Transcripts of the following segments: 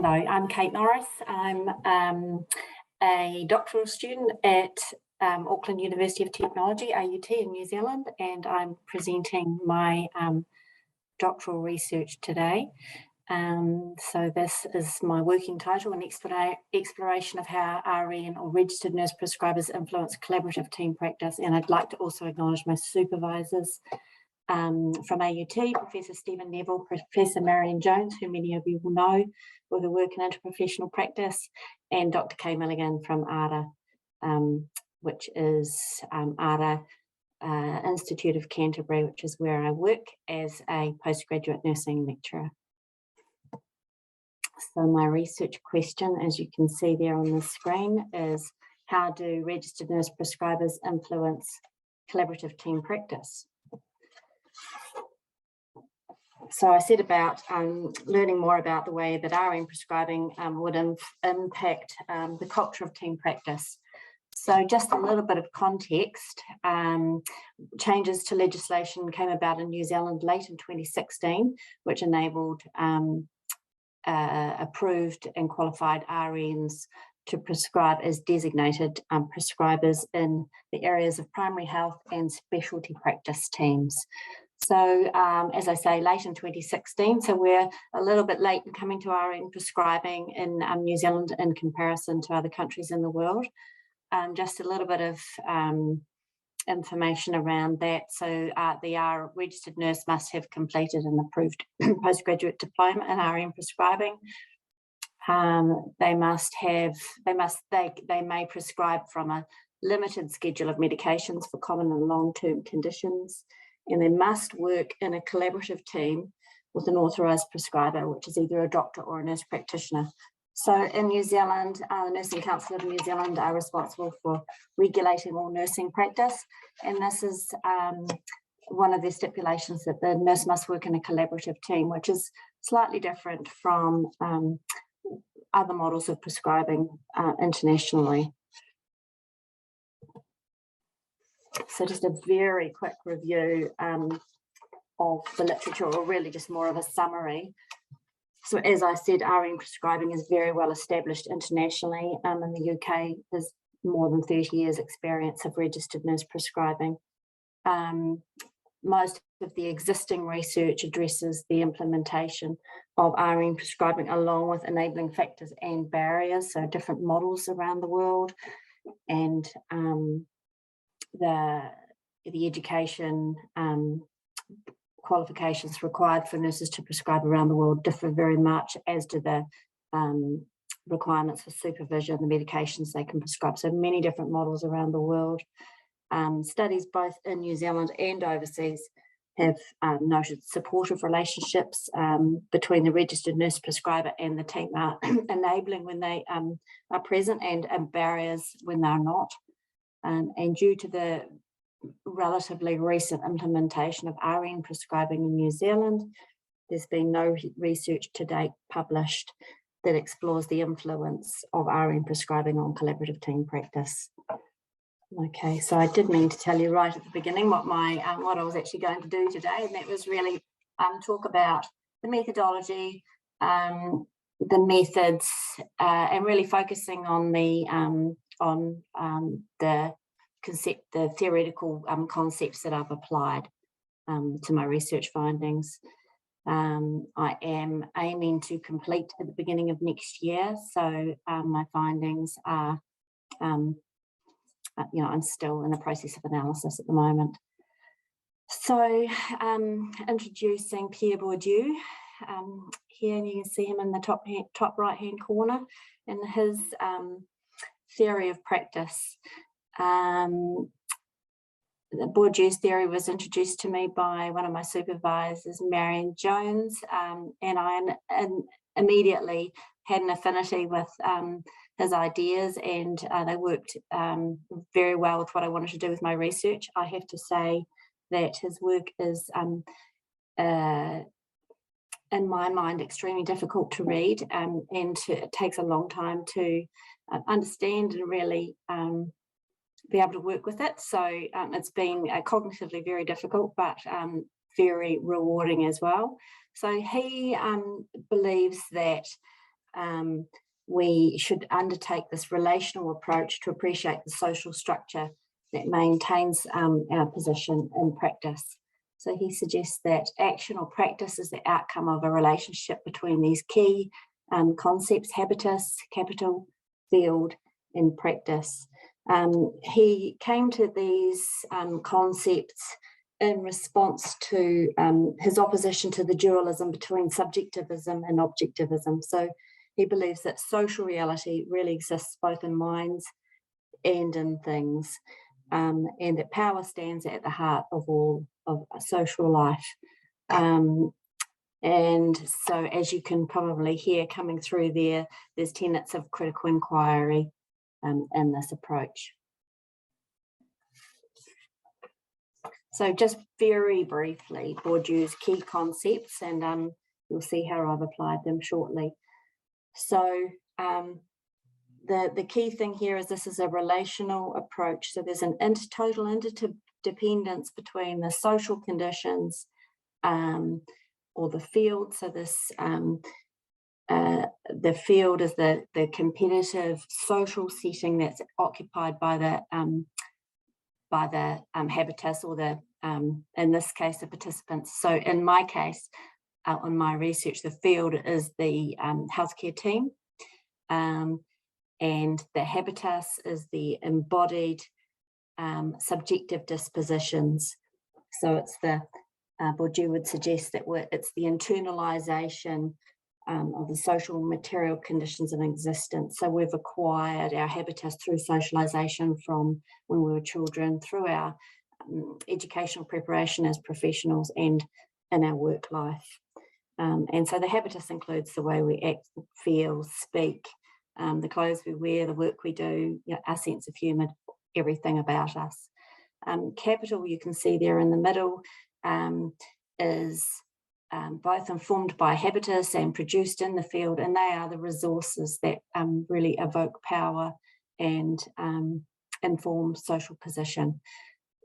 Hello, I'm Kate Norris. I'm a doctoral student at Auckland University of Technology, AUT in New Zealand, and I'm presenting my doctoral research today. So this is my working title, an exploration of how RN or registered nurse prescribers influence collaborative team practice. And I'd like to also acknowledge my supervisors from AUT, Professor Stephen Neville, Professor Marion Jones, who many of you will know for the work in interprofessional practice, and Dr. Kay Milligan from ARA, which is ARA Institute of Canterbury, which is where I work as a postgraduate nursing lecturer. So my research question, as you can see there on the screen, is how do registered nurse prescribers influence collaborative team practice? So I set about learning more about the way that RN prescribing would impact the culture of team practice. So just a little bit of context, changes to legislation came about in New Zealand late in 2016, which enabled approved and qualified RNs to prescribe as designated prescribers in the areas of primary health and specialty practice teams. So as I say, late in 2016, so we're a little bit late in coming to RN prescribing in New Zealand in comparison to other countries in the world. Just a little bit of information around that. So the registered nurse must have completed an approved postgraduate diploma in RN prescribing. They may prescribe from a limited schedule of medications for common and long-term conditions, and they must work in a collaborative team with an authorised prescriber, which is either a doctor or a nurse practitioner. So in New Zealand, the Nursing Council of New Zealand are responsible for regulating all nursing practice, and this is one of the stipulations that the nurse must work in a collaborative team, which is slightly different from other models of prescribing internationally. So just a very quick review of the literature, or really just more of a summary. So as I said, RN prescribing is very well established internationally. In the UK, there's more than 30 years experience of registered nurse prescribing. Most of the existing research addresses the implementation of RN prescribing along with enabling factors and barriers, so different models around the world, and the education qualifications required for nurses to prescribe around the world differ very much, as do the requirements for supervision, the medications they can prescribe. So many different models around the world. Studies both in New Zealand and overseas have noted supportive relationships between the registered nurse prescriber and the team are enabling when they are present, and barriers when they're not. And due to the relatively recent implementation of RN prescribing in New Zealand, there's been no research to date published that explores the influence of RN prescribing on collaborative team practice. Okay, so I did mean to tell you right at the beginning what I was actually going to do today, and that was really talk about the methodology, the methods, and really focusing on the theoretical concepts that I've applied to my research findings. I am aiming to complete at the beginning of next year, so my findings are, I'm still in the process of analysis at the moment. So introducing Pierre Bourdieu. Here you can see him in the top right-hand corner, and his theory of practice. Bourdieu's theory was introduced to me by one of my supervisors, Marion Jones, and I immediately had an affinity with his ideas, and they worked very well with what I wanted to do with my research. I have to say that his work is, in my mind, extremely difficult to read, and it takes a long time to understand and really be able to work with it. So it's been cognitively very difficult, but very rewarding as well. So he believes that we should undertake this relational approach to appreciate the social structure that maintains our position in practice. So he suggests that action or practice is the outcome of a relationship between these key concepts: habitus, capital, field, and practice. He came to these concepts in response to his opposition to the dualism between subjectivism and objectivism. So he believes that social reality really exists both in minds and in things, and that power stands at the heart of all of social life. And so, as you can probably hear coming through there, there's tenets of critical inquiry in this approach. So just very briefly, Bourdieu's key concepts, and you'll see how I've applied them shortly. So the key thing here is this is a relational approach. So there's an total interdependence between the social conditions or the field. So this the field is the competitive social setting that's occupied by the habitus, or the in this case the participants. So in my case, on my research, the field is the healthcare team, and the habitus is the embodied subjective dispositions. So it's the Bourdieu would suggest that it's the internalization of the social material conditions in existence. So we've acquired our habitus through socialization from when we were children, through our educational preparation as professionals, and in our work life. And so the habitus includes the way we act, feel, speak, the clothes we wear, the work we do, our sense of humour, everything about us. Capital, you can see there in the middle, is both informed by habitus and produced in the field, and they are the resources that really evoke power and inform social position.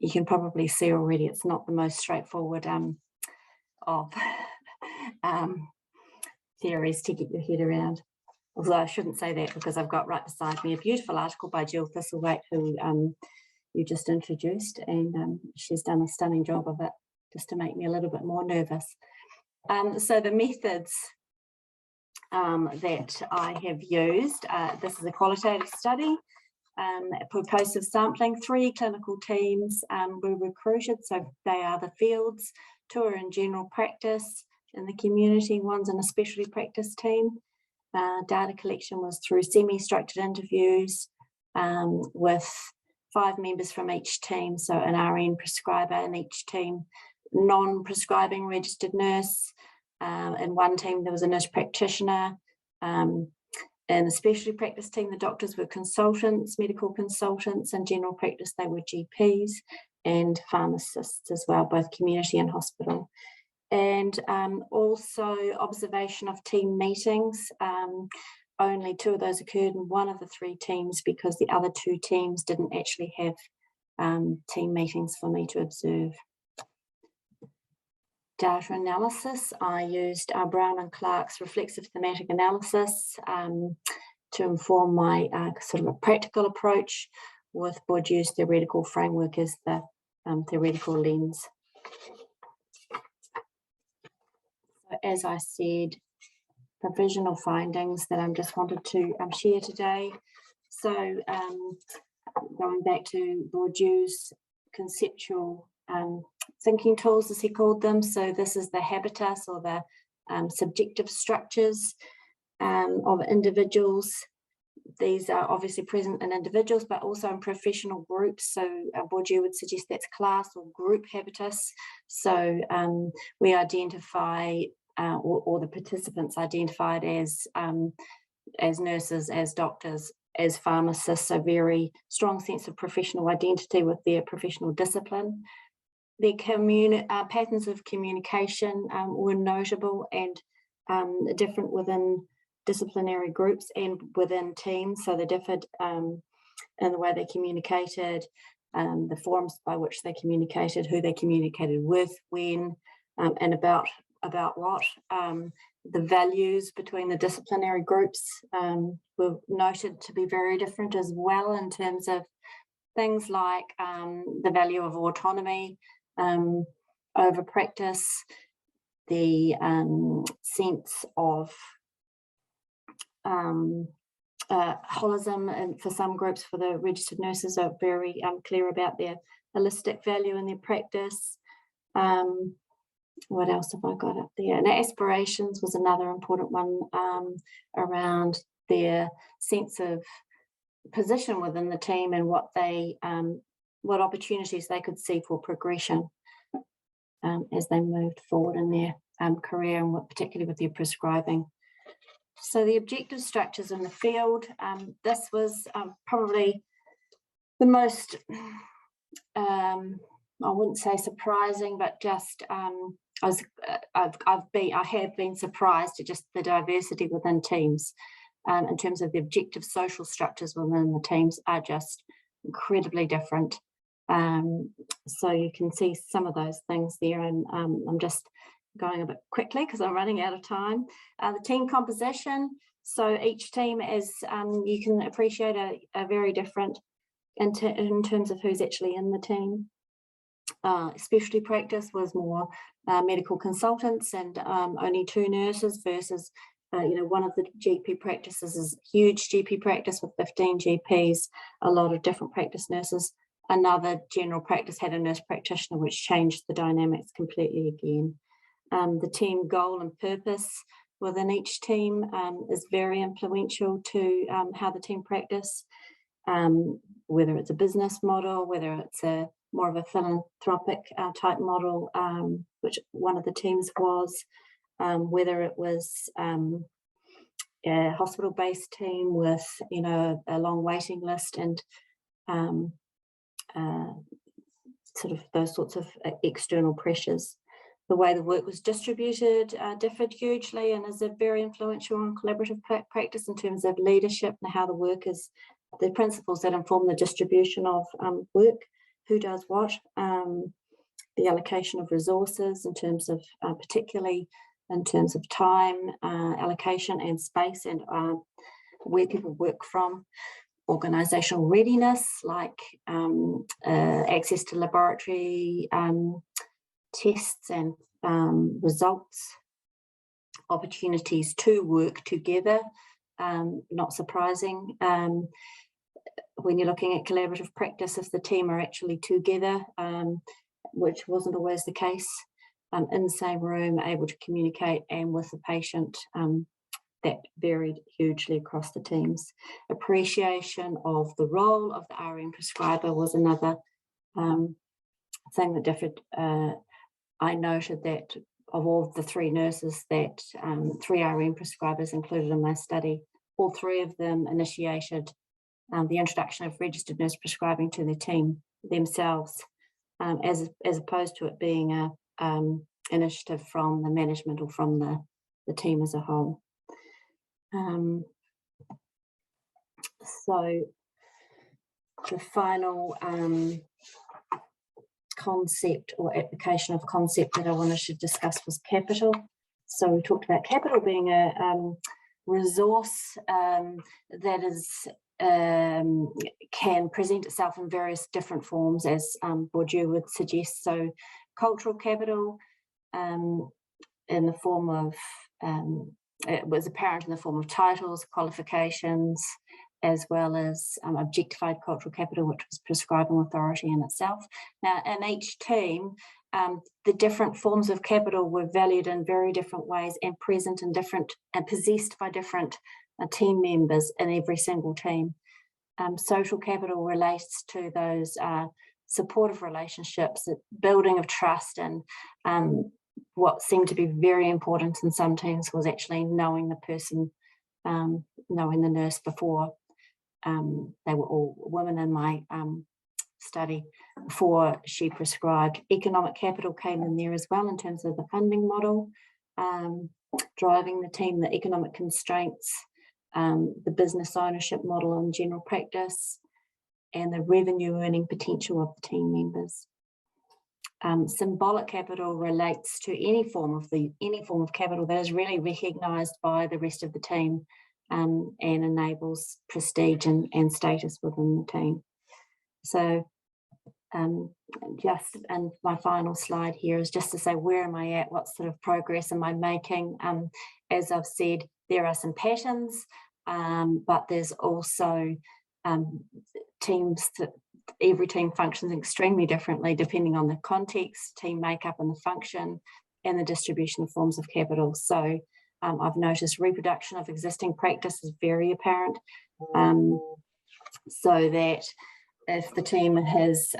You can probably see already it's not the most straightforward of theories to get your head around. Although I shouldn't say that, because I've got right beside me a beautiful article by Jill Thistlethwaite, who you just introduced, and she's done a stunning job of it, just to make me a little bit more nervous. So the methods that I have used, this is a qualitative study, purposive sampling. 3 clinical teams were recruited, so they are the fields, 2 are in general practice in the community, 1's in a specialty practice team. Data collection was through semi-structured interviews with 5 members from each team, so an RN prescriber in each team, non-prescribing registered nurse. In one team there was a nurse practitioner. In the specialty practice team, the doctors were consultants, medical consultants. In general practice they were GPs and pharmacists as well, both community and hospital. And also observation of team meetings. Only 2 of those occurred in one of the 3 teams, because the other 2 teams didn't actually have team meetings for me to observe. Data analysis, I used Brown and Clark's reflexive thematic analysis to inform my sort of a practical approach, with Bourdieu's theoretical framework as the theoretical lens. So as I said, provisional findings that I just wanted to share today. So going back to Bourdieu's conceptual thinking tools, as he called them. So this is the habitus, or the subjective structures of individuals. These are obviously present in individuals, but also in professional groups. So Bourdieu would suggest that's class or group habitus. So we identify, or the participants identified as nurses, as doctors, as pharmacists, a very strong sense of professional identity with their professional discipline. Their patterns of communication were notable and different within disciplinary groups and within teams. So they differed in the way they communicated, the forms by which they communicated, who they communicated with, when, and about about what. The values between the disciplinary groups were noted to be very different as well, in terms of things like the value of autonomy over practice, the sense of holism, and for some groups, for the registered nurses, are very clear about their holistic value in their practice. What else have I got up there? And aspirations was another important one, around their sense of position within the team and what they, what opportunities they could see for progression as they moved forward in their career, and particularly with their prescribing. So the objective structures in the field, this was probably the most, I wouldn't say surprising, but just I have been surprised at just the diversity within teams, in terms of the objective social structures within the teams are just incredibly different. So you can see some of those things there, and I'm just going a bit quickly because I'm running out of time. The team composition, so each team is, you can appreciate, a very different in terms of who's actually in the team. Specialty practice was more medical consultants and only 2 nurses versus, one of the GP practices is huge GP practice with 15 GPs, a lot of different practice nurses. Another general practice had a nurse practitioner, which changed the dynamics completely again. The team goal and purpose within each team is very influential to how the team practice, whether it's a business model, whether it's a more of a philanthropic type model, which one of the teams was, whether it was a hospital-based team with, a long waiting list and sort of those sorts of external pressures. The way the work was distributed differed hugely and is very influential on collaborative practice in terms of leadership and how the work is, the principles that inform the distribution of work, who does what, the allocation of resources in terms of, particularly in terms of time, allocation and space, and where people work from. Organisational readiness, like access to laboratory tests and results, opportunities to work together, not surprising. When you're looking at collaborative practice, if the team are actually together, which wasn't always the case, in the same room, able to communicate and with the patient, that varied hugely across the teams. Appreciation of the role of the RN prescriber was another thing that differed. I noted that of all the 3 nurses that 3 RN prescribers included in my study, all 3 of them initiated the introduction of registered nurse prescribing to their team themselves, as opposed to it being a initiative from the management or from the team as a whole. So the final concept or application of concept that I wanted to discuss was capital. So we talked about capital being a resource that is can present itself in various different forms, as Bourdieu would suggest. So cultural capital in the form of, it was apparent in the form of titles, qualifications, as well as objectified cultural capital, which was prescribing authority in itself. Now, in each team, the different forms of capital were valued in very different ways and present in different and possessed by different team members in every single team. Social capital relates to those supportive relationships, building of trust, and what seemed to be very important in some teams was actually knowing the person, knowing the nurse before. They were all women in my study before she prescribed. Economic capital came in there as well in terms of the funding model, driving the team, the economic constraints, the business ownership model in general practice, and the revenue earning potential of the team members. symbolic capital relates to any form of capital that is really recognised by the rest of the team, and enables prestige and status within the team. So and my final slide here is just to say, where am I at? What sort of progress am I making? As I've said, there are some patterns, but there's also teams that every team functions extremely differently depending on the context, team makeup and the function, and the distribution of forms of capital. So I've noticed reproduction of existing practice is very apparent, so that if the team has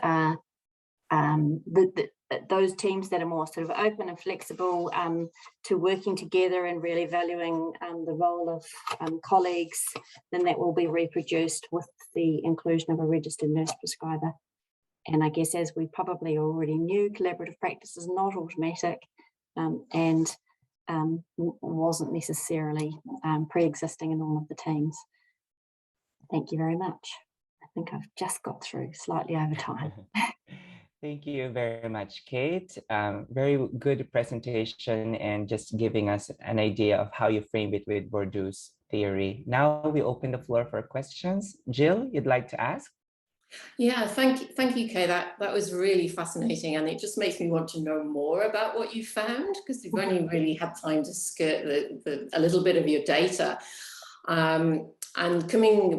those teams that are more sort of open and flexible to working together and really valuing the role of colleagues, then that will be reproduced with the inclusion of a registered nurse prescriber. And I guess, as we probably already knew, collaborative practice is not automatic, and wasn't necessarily pre-existing in all of the teams. Thank you very much. I think I've just got through slightly over time. Thank you very much, Kate. Very good presentation, and just giving us an idea of how you frame it with Bourdieu's theory. Now we open the floor for questions. Jill, you'd like to ask? Yeah, thank you, Kay. That was really fascinating, and it just makes me want to know more about what you found, because you've only really had time to skirt a little bit of your data. And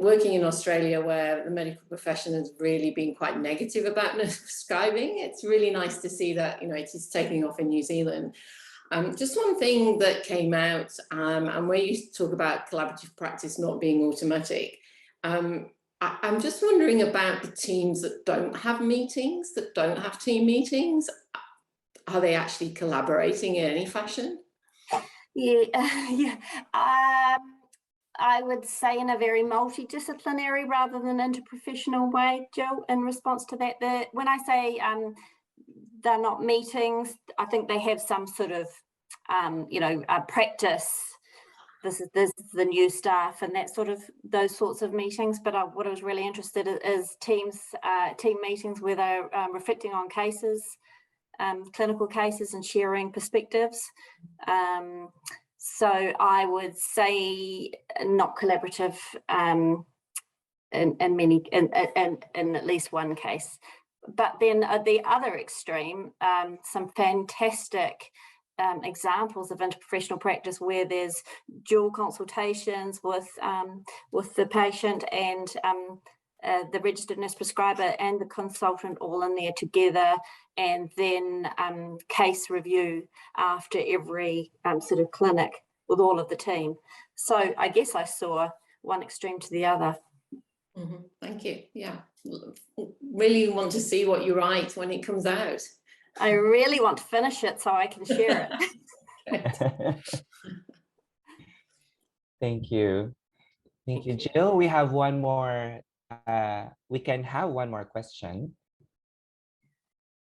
working in Australia, where the medical profession has really been quite negative about nurse prescribing, it's really nice to see that, you know, it is taking off in New Zealand. Just one thing that came out, and where you talk about collaborative practice not being automatic, I'm just wondering about the teams that don't have meetings, that don't have team meetings. Are they actually collaborating in any fashion? Yeah. I would say in a very multidisciplinary rather than interprofessional way, Jill, in response to that. When I say they're not meetings, I think they have some sort of, practice. This is the new staff and that sort of, those sorts of meetings. But what I was really interested in is team meetings where they're reflecting on cases, clinical cases, and sharing perspectives. So I would say not collaborative in at least one case. But then at the other extreme, some fantastic examples of interprofessional practice where there's dual consultations with the patient and the registered nurse prescriber and the consultant all in there together, and then case review after every sort of clinic with all of the team. So I guess I saw one extreme to the other. Mm-hmm. Thank you. Yeah, really want to see what you write when it comes out. I really want to finish it so I can share it. Thank you. Thank you, Jill. We have one more. We can have one more question.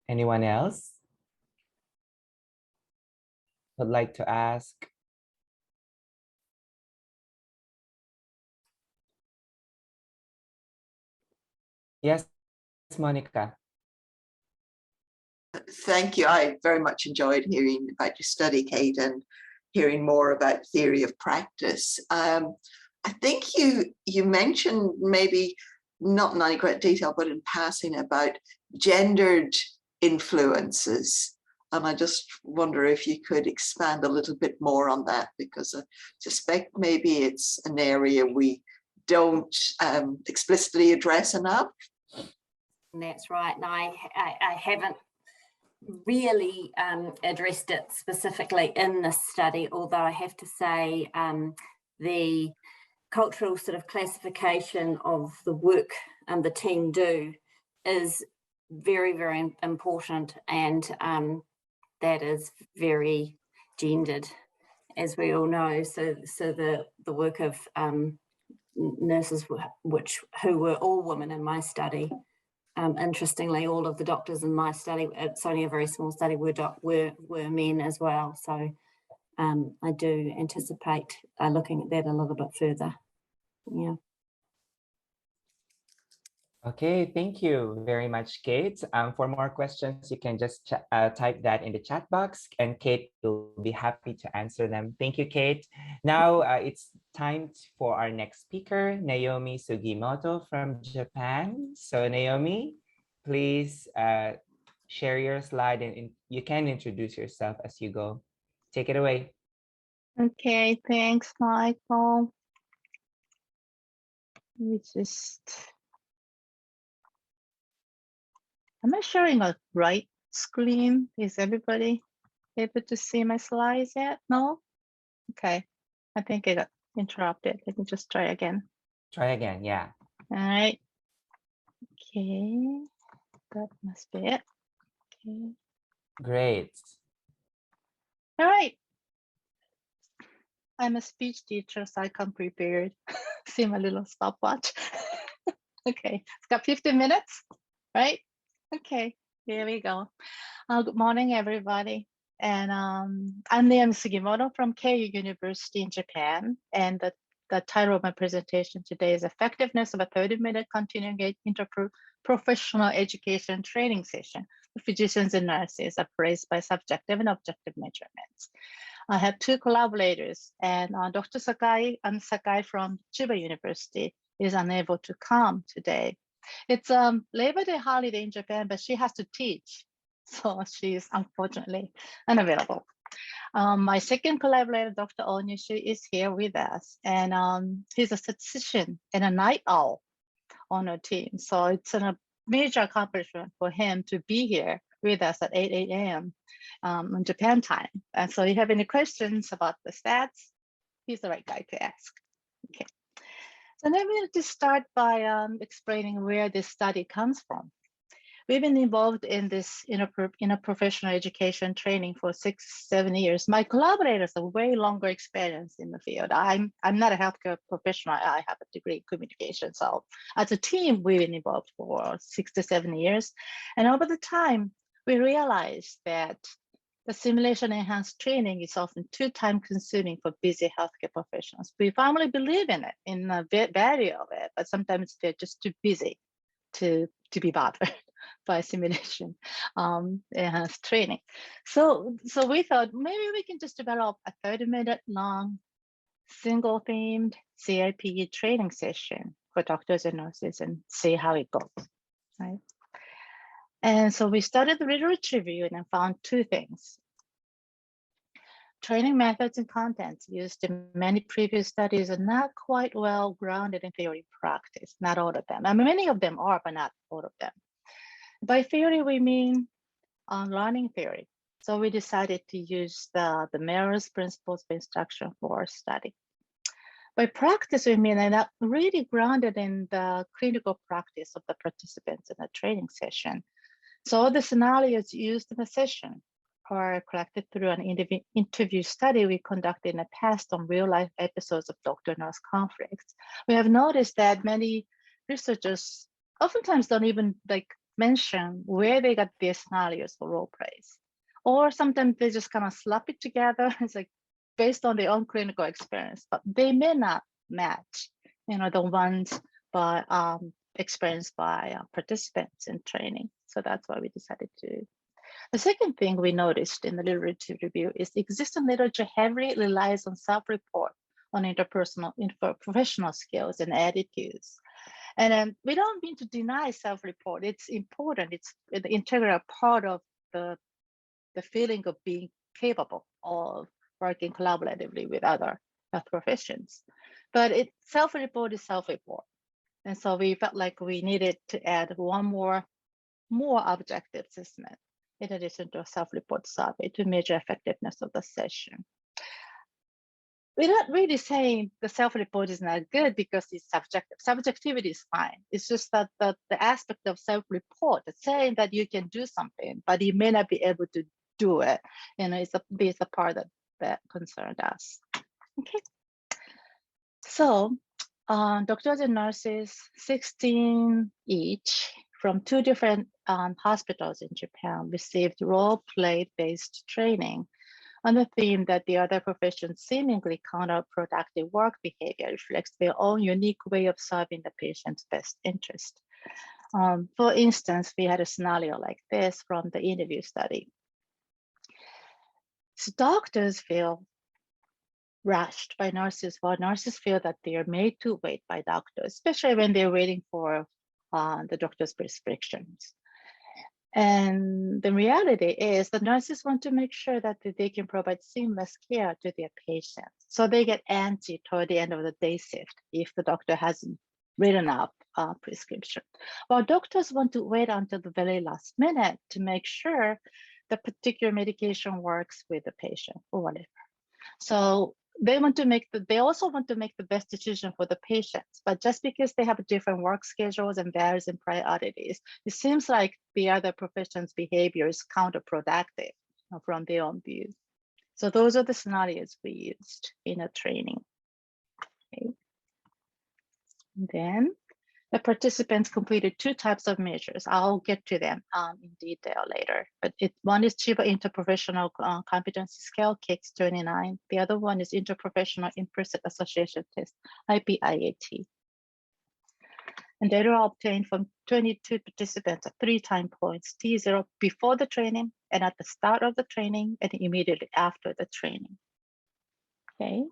Anyone else would like to ask? Yes, Monica. Thank you. I very much enjoyed hearing about your study, Kate, and hearing more about theory of practice. I think you mentioned, maybe not in any great detail, but in passing, about gendered influences. And I just wonder if you could expand a little bit more on that, because I suspect maybe it's an area we don't explicitly address enough. That's right. And I haven't really addressed it specifically in this study, although I have to say the cultural sort of classification of the work the team do is very, very important, and that is very gendered, as we all know. So the work of nurses, who were all women in my study. Interestingly, all of the doctors in my study, it's only a very small study, were men as well. So I do anticipate looking at that a little bit further. Yeah. Okay, thank you very much, Kate. For more questions, you can just type that in the chat box and Kate will be happy to answer them. Thank you, Kate. Now it's time for our next speaker, Naomi Sugimoto from Japan. So Naomi, please share your slide and you can introduce yourself as you go. Take it away. Okay, thanks, Michael. Am I sharing a right screen? Is everybody able to see my slides yet? No? Okay, I think it got interrupted. Let me just try again. Try again, yeah. All right. Okay, that must be it. Okay. Great. All right. I'm a speech teacher, so I come prepared. See my little stopwatch. Okay, it's got 15 minutes, right? Okay, here we go. Good morning, everybody. And I'm Naomi Sugimoto from Keio University in Japan. And the title of my presentation today is Effectiveness of a 30-minute continuing interprofessional education training session for physicians and nurses appraised by subjective and objective measurements. I have two collaborators, and Dr. Sakai from Chiba University is unable to come today. It's Labor Day holiday in Japan, but she has to teach, so she's unfortunately unavailable. My second collaborator, Dr. Onyushi, is here with us, and he's a statistician and a night owl on our team. So it's a major accomplishment for him to be here with us at 8 a.m. On Japan time. And so if you have any questions about the stats, he's the right guy to ask. Okay. So then we'll just start by explaining where this study comes from. We've been involved in this interprofessional education training for 6-7 years. My collaborators have way longer experience in the field. I'm not a healthcare professional. I have a degree in communication. So as a team, we've been involved for 6 to 7 years. And over the time, we realized that the simulation enhanced training is often too time consuming for busy healthcare professionals. We firmly believe in it, in the value of it, but sometimes they're just too busy to be bothered by simulation enhanced training. So we thought maybe we can just develop a 30-minute long single themed CIPE training session for doctors and nurses and see how it goes, right? And so we started the literature review and found two things. Training methods and contents used in many previous studies are not quite well grounded in theory practice, not all of them. I mean, many of them are, but not all of them. By theory, we mean learning theory. So we decided to use the Merrill's principles of instruction for our study. By practice, we mean they're not really grounded in the clinical practice of the participants in the training session. So all the scenarios used in the session are collected through an interview study we conducted in the past on real-life episodes of doctor-nurse conflicts. We have noticed that many researchers oftentimes don't even mention where they got their scenarios for role plays, or sometimes they just kind of slap it together. It's like based on their own clinical experience, but they may not match, the ones by experienced by participants in training. So that's why we decided to. The second thing we noticed in the literature review is the existing literature heavily relies on self-report on interprofessional skills and attitudes. And we don't mean to deny self-report. It's important. It's an integral part of the feeling of being capable of working collaboratively with other health professions. But self-report is self-report. And so we felt like we needed to add one more objective assessment in addition to a self-report survey to measure effectiveness of the session. We're not really saying the self-report is not good because it's subjective. Subjectivity is fine. It's just that the aspect of self-report is saying that you can do something, but you may not be able to do it. It's a part that concerned us. Okay. So doctors and nurses, 16 each, from 2 different hospitals in Japan received role-play-based training on the theme that the other professions seemingly counterproductive work behavior reflects their own unique way of serving the patient's best interest. For instance, we had a scenario like this from the interview study. So doctors feel rushed by nurses, while nurses feel that they are made to wait by doctors, especially when they're waiting for the doctor's prescriptions. And the reality is the nurses want to make sure that they can provide seamless care to their patients. So they get antsy toward the end of the day shift if the doctor hasn't written up a prescription. While doctors want to wait until the very last minute to make sure the particular medication works with the patient or whatever. So they also want to make the best decision for the patients, but just because they have different work schedules and varies in priorities, it seems like the other professions' behavior is counterproductive from their own view. So those are the scenarios we used in a training. Okay. Then the participants completed 2 types of measures. I'll get to them in detail later, but one is Chiba Interprofessional Competency Scale, KICS 29. The other one is Interprofessional Implicit Association Test, IPIAT. And data are obtained from 22 participants at 3 time points, T0 before the training and at the start of the training and immediately after the training. Okay.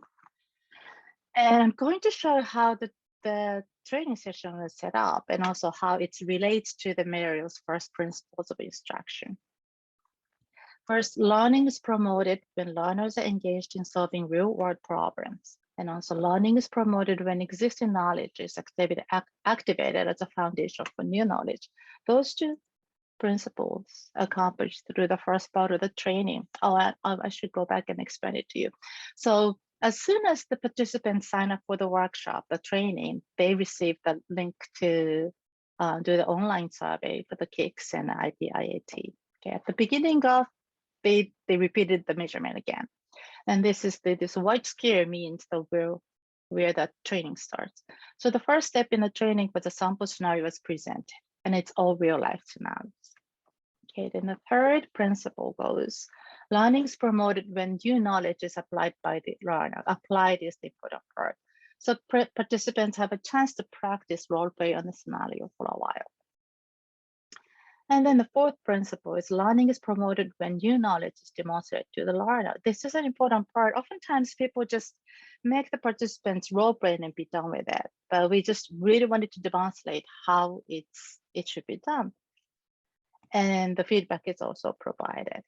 And I'm going to show how the training session was set up and also how it relates to the Merrill's first principles of instruction. First, learning is promoted when learners are engaged in solving real-world problems. And also learning is promoted when existing knowledge is activated as a foundation for new knowledge. Those 2 principles accomplished through the first part of the training. Oh, I should go back and explain it to you. So as soon as the participants sign up for the workshop, the training, they receive the link to do the online survey for the KICS and the IPIAT. Okay, at the beginning of, they repeated the measurement again. And this white square means where the training starts. So the first step in the training was a sample scenario was presented, and it's all real life scenarios. Okay, then the third principle goes, learning is promoted when new knowledge is applied by the learner. Applied is the important part. So participants have a chance to practice role play on the scenario for a while. And then the 4th principle is learning is promoted when new knowledge is demonstrated to the learner. This is an important part. Oftentimes people just make the participants role play and be done with it, but we just really wanted to demonstrate how it should be done. And the feedback is also provided.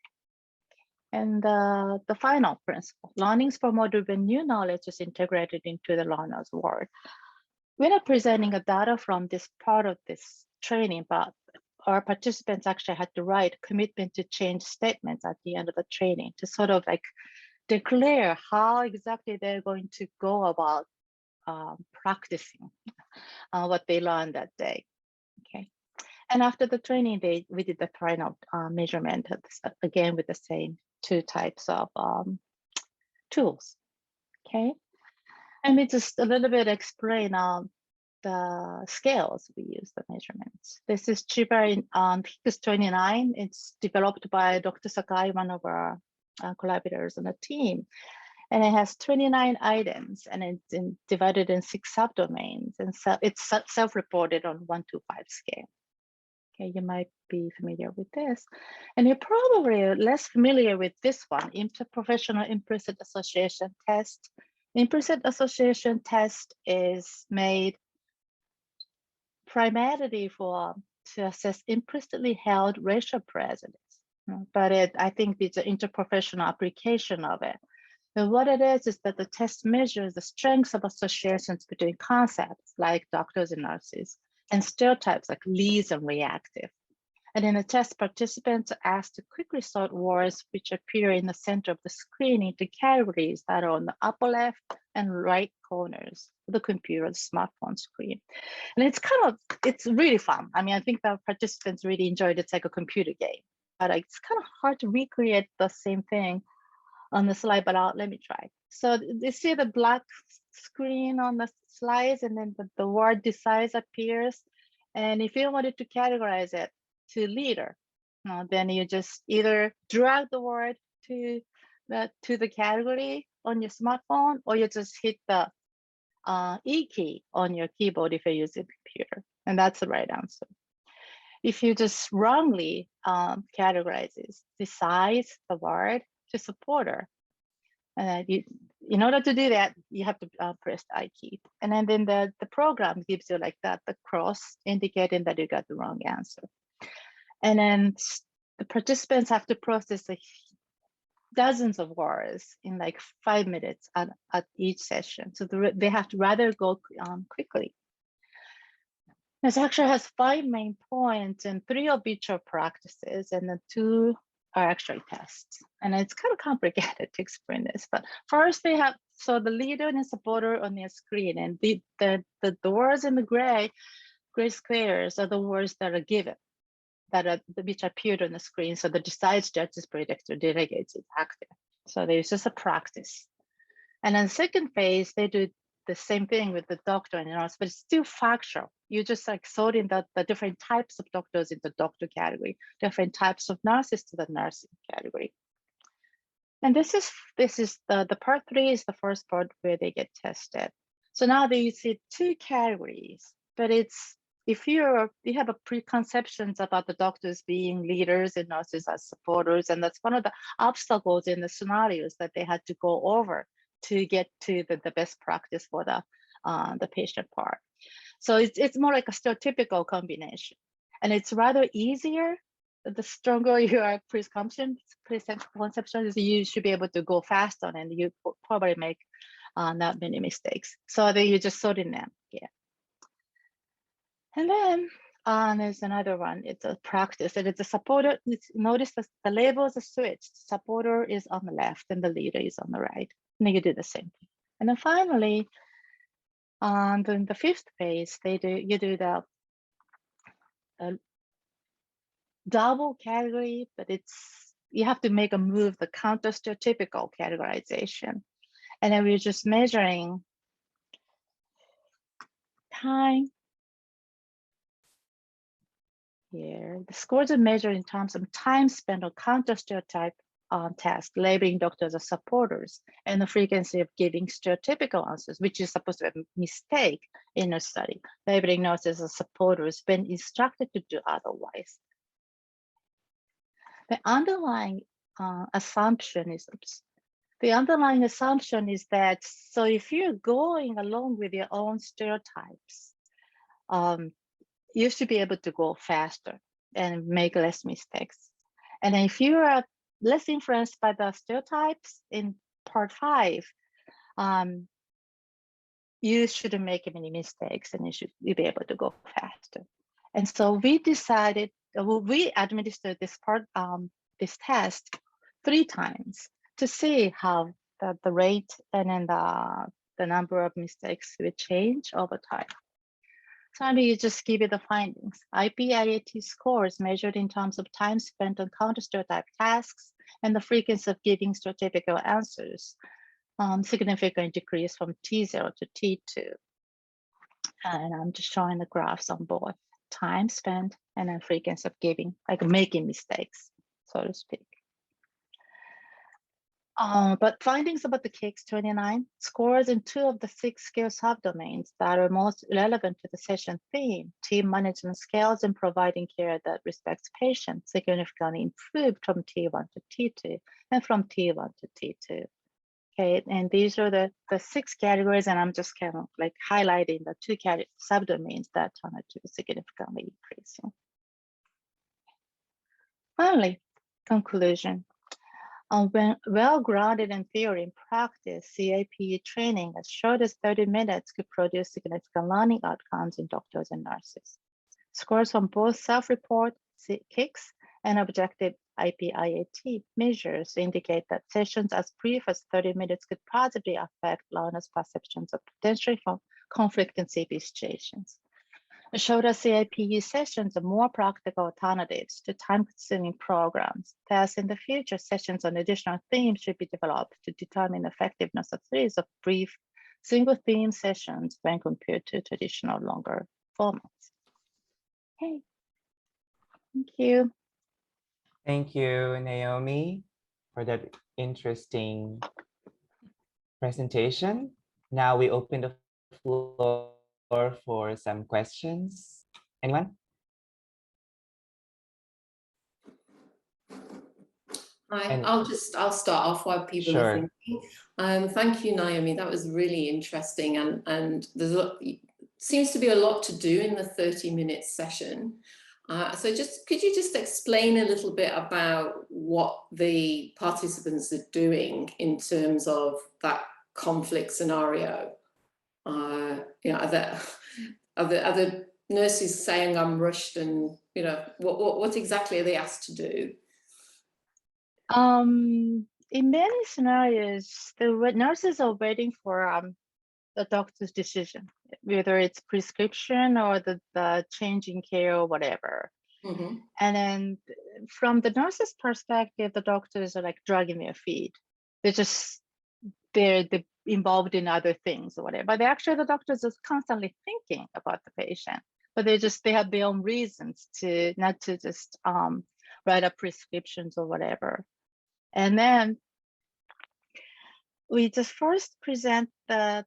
And the final principle, learning is promoted when new knowledge is integrated into the learner's world. We're not presenting a data from this part of this training, but our participants actually had to write commitment to change statements at the end of the training to sort of like declare how exactly they're going to go about practicing what they learned that day. Okay. And after the training, we did the final measurement again with the same 2 types of tools. Okay. And we just a little bit explain the scales we use the measurements. This is Chiba KICS 29. It's developed by Dr. Sakai, one of our collaborators on the team. And it has 29 items and it's divided in 6 subdomains. And so it's self-reported on 1 to 5 scale. Okay, you might be familiar with this. And you're probably less familiar with this one, Interprofessional Implicit Association Test. Implicit Association Test is made primarily to assess implicitly held racial precedents, but I think it's an interprofessional application of it. And what it is that the test measures the strengths of associations between concepts like doctors and nurses and stereotypes like leads and reactive. And in the test, participants are asked to quickly sort words which appear in the center of the screen into categories that are on the upper left and right corners of the computer, the smartphone screen. And it's really fun. I mean, I think that participants really enjoyed it. It's like a computer game, but it's kind of hard to recreate the same thing on the slide, but let me try. So you see the black screen on the slides and then the word size appears. And if you wanted to categorize it to leader, then you just either drag the word to the category on your smartphone, or you just hit the E key on your keyboard if you're using a computer. And that's the right answer. if you just wrongly categorizes, decides the word to supporter. In order to do that, you have to press the I key. And then the program gives you like that, the cross indicating that you got the wrong answer. And then the participants have to process dozens of words in like 5 minutes at each session. So they have to rather go quickly. This actually has 5 main points, and 3 of which are practices, and then 2 are actually tests. And it's kind of complicated to explain this, but first they have, so the leader and supporter on their screen, and the words in the gray squares are the words that are given, which appeared on the screen. So the decides, judges, predicts, or delegates is active. So there's just a practice. And then the second phase, they do the same thing with the doctor and nurse, but it's still factual. You just like sorting the different types of doctors into doctor category, different types of nurses to the nursing category. And this is the part 3 is the first part where they get tested. So now they see 2 categories, but it's, if you have a preconceptions about the doctors being leaders and nurses as supporters, and that's one of the obstacles in the scenarios that they had to go over to get to the best practice for the patient part. So it's more like a stereotypical combination, and it's rather easier. The stronger your preconceptions, you should be able to go fast on, and you probably make not many mistakes. So then you just sort in them, yeah. And then there's another one. It's a practice, and it's a supporter. Notice that the labels are switched. Supporter is on the left, and the leader is on the right. And you do the same thing. And then finally, on the 5th phase, you do the double category, but you have to make a move, the counter stereotypical categorization. And then we're just measuring time. Here, the scores are measured in terms of time spent on counter stereotype task, labeling doctors as supporters, and the frequency of giving stereotypical answers, which is supposed to be a mistake in a study, labeling nurses as supporters when instructed to do otherwise. The underlying assumption is that, so if you're going along with your own stereotypes, you should be able to go faster and make less mistakes. And if you are less influenced by the stereotypes in part 5, you shouldn't make many mistakes, and you'll be able to go faster. And so we decided, we administered this this test 3 times to see how the rate and then the number of mistakes will change over time. So let me just give you the findings. IPIAT scores measured in terms of time spent on counter stereotype tasks and the frequency of giving stereotypical answers significantly decreased from T0 to T2. And I'm just showing the graphs on both time spent and then frequency of giving, like making mistakes, so to speak. But findings about the KX29 scores in 2 of the 6 skill subdomains that are most relevant to the session theme, team management skills and providing care that respects patients, significantly improved from T1 to T2 and from T1 to T2. Okay, and these are the 6 categories, and I'm just kind of like highlighting the 2 subdomains that turn out to be significantly increasing. Finally, conclusion. When well-grounded in theory and practice, CIPE training as short as 30 minutes could produce significant learning outcomes in doctors and nurses. Scores from both self-report KICS and objective IPIAT measures indicate that sessions as brief as 30 minutes could positively affect learners' perceptions of potentially conflicting CIPE situations. It showed us CIPE sessions are more practical alternatives to time-consuming programs. Thus, in the future, sessions on additional themes should be developed to determine the effectiveness of series of brief single-theme sessions when compared to traditional longer formats. Okay, thank you. Thank you, Naomi, for that interesting presentation. Now we open the floor for some questions. Anyone? I'll start off while people are thinking. Thank you, Naomi. That was really interesting, and seems to be a lot to do in the 30-minute session. So could you just explain a little bit about what the participants are doing in terms of that conflict scenario? Are the nurses saying I'm rushed, and what exactly are they asked to do? In many scenarios, the nurses are waiting for the doctor's decision, whether it's prescription or the change in care or whatever. And then from the nurse's perspective, the doctors are like dragging their feet. They're involved in other things or whatever. But the doctors are constantly thinking about the patient, but they have their own reasons to not to just write up prescriptions or whatever. And then we just first present the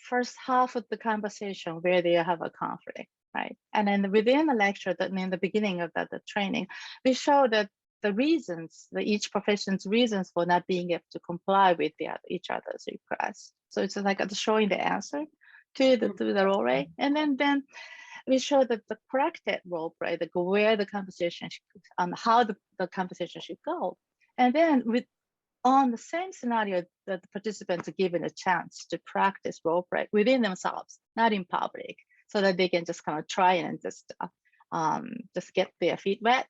first half of the conversation where they have a conflict, right? And then within the lecture, in the beginning of the training, we show that the reasons, each profession's reasons for not being able to comply with each other's requests. So it's like showing the answer to the role play, and then we show that the corrected role play, where the conversation how the conversation should go, and then on the same scenario, that the participants are given a chance to practice role play within themselves, not in public, so that they can just kind of try and just get their feet wet,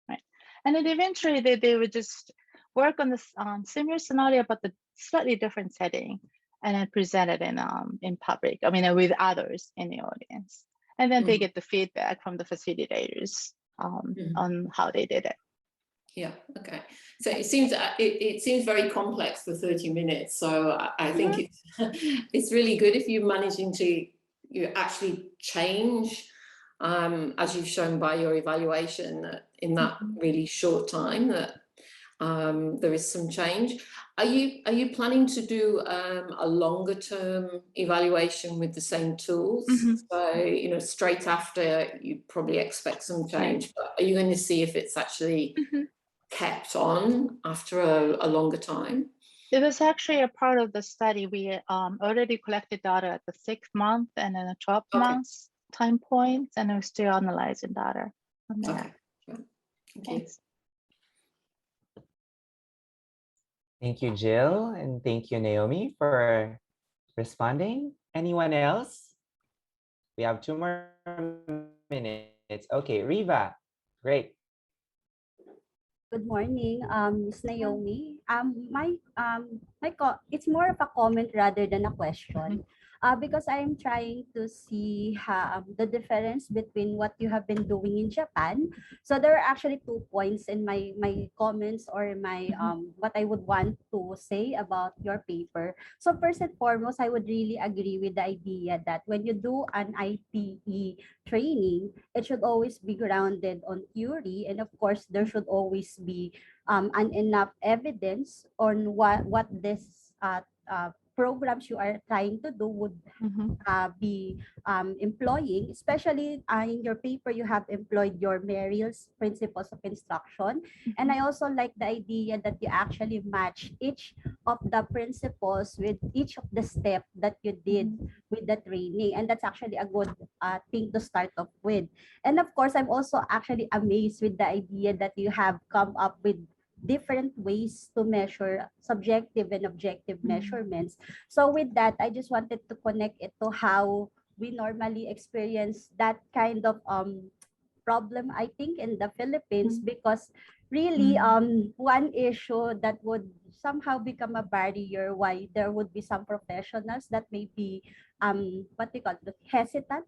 right? And then eventually they would just work on this similar scenario, but the slightly different setting, and then present it in public. I mean, with others in the audience, and then they get the feedback from the facilitators on how they did it. Yeah. Okay. So it seems very complex for 30 minutes. So I think it's really good if you're managing to actually change, as you've shown by your evaluation, that in that really short time that there is some change. Are you planning to do a longer term evaluation with the same tools? So straight after you probably expect some change, but are you going to see if it's actually kept on after a longer time? It was actually a part of the study. We already collected data at the 6 month and then the 12 months time points, and we're still analyzing data from there. Okay. Thank you, Jill, and thank you, Naomi, for responding. Anyone else? We have 2 more minutes. Okay, Reeva, great. Good morning, Ms. Naomi. It's more of a comment rather than a question, because I'm trying to see the difference between what you have been doing in Japan. So there are actually 2 points in my comments, or my what I would want to say about your paper. So first and foremost, I would really agree with the idea that when you do an IPE training, it should always be grounded on theory, and of course there should always be enough evidence on what this programs you are trying to do would be employing, especially in your paper you have employed your Merrill's principles of instruction. And I also like the idea that you actually match each of the principles with each of the steps that you did with the training, and that's actually a good thing to start off with. And of course, I'm also actually amazed with the idea that you have come up with different ways to measure subjective and objective measurements. So with that, I just wanted to connect it to how we normally experience that kind of problem, I think, in the Philippines, because really one issue that would somehow become a barrier why there would be some professionals that may be hesitant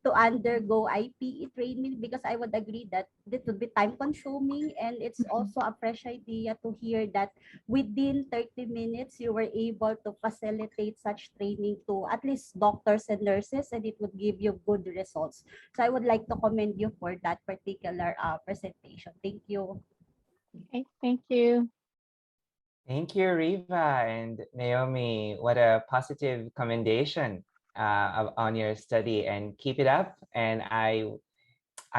to undergo IPE training, because I would agree that it would be time consuming, and it's also a fresh idea to hear that within 30 minutes you were able to facilitate such training to at least doctors and nurses, and it would give you good results. So I would like to commend you for that particular presentation. Thank you. Okay, thank you. Thank you, Reeva and Naomi. What a positive commendation on your study, and keep it up. And I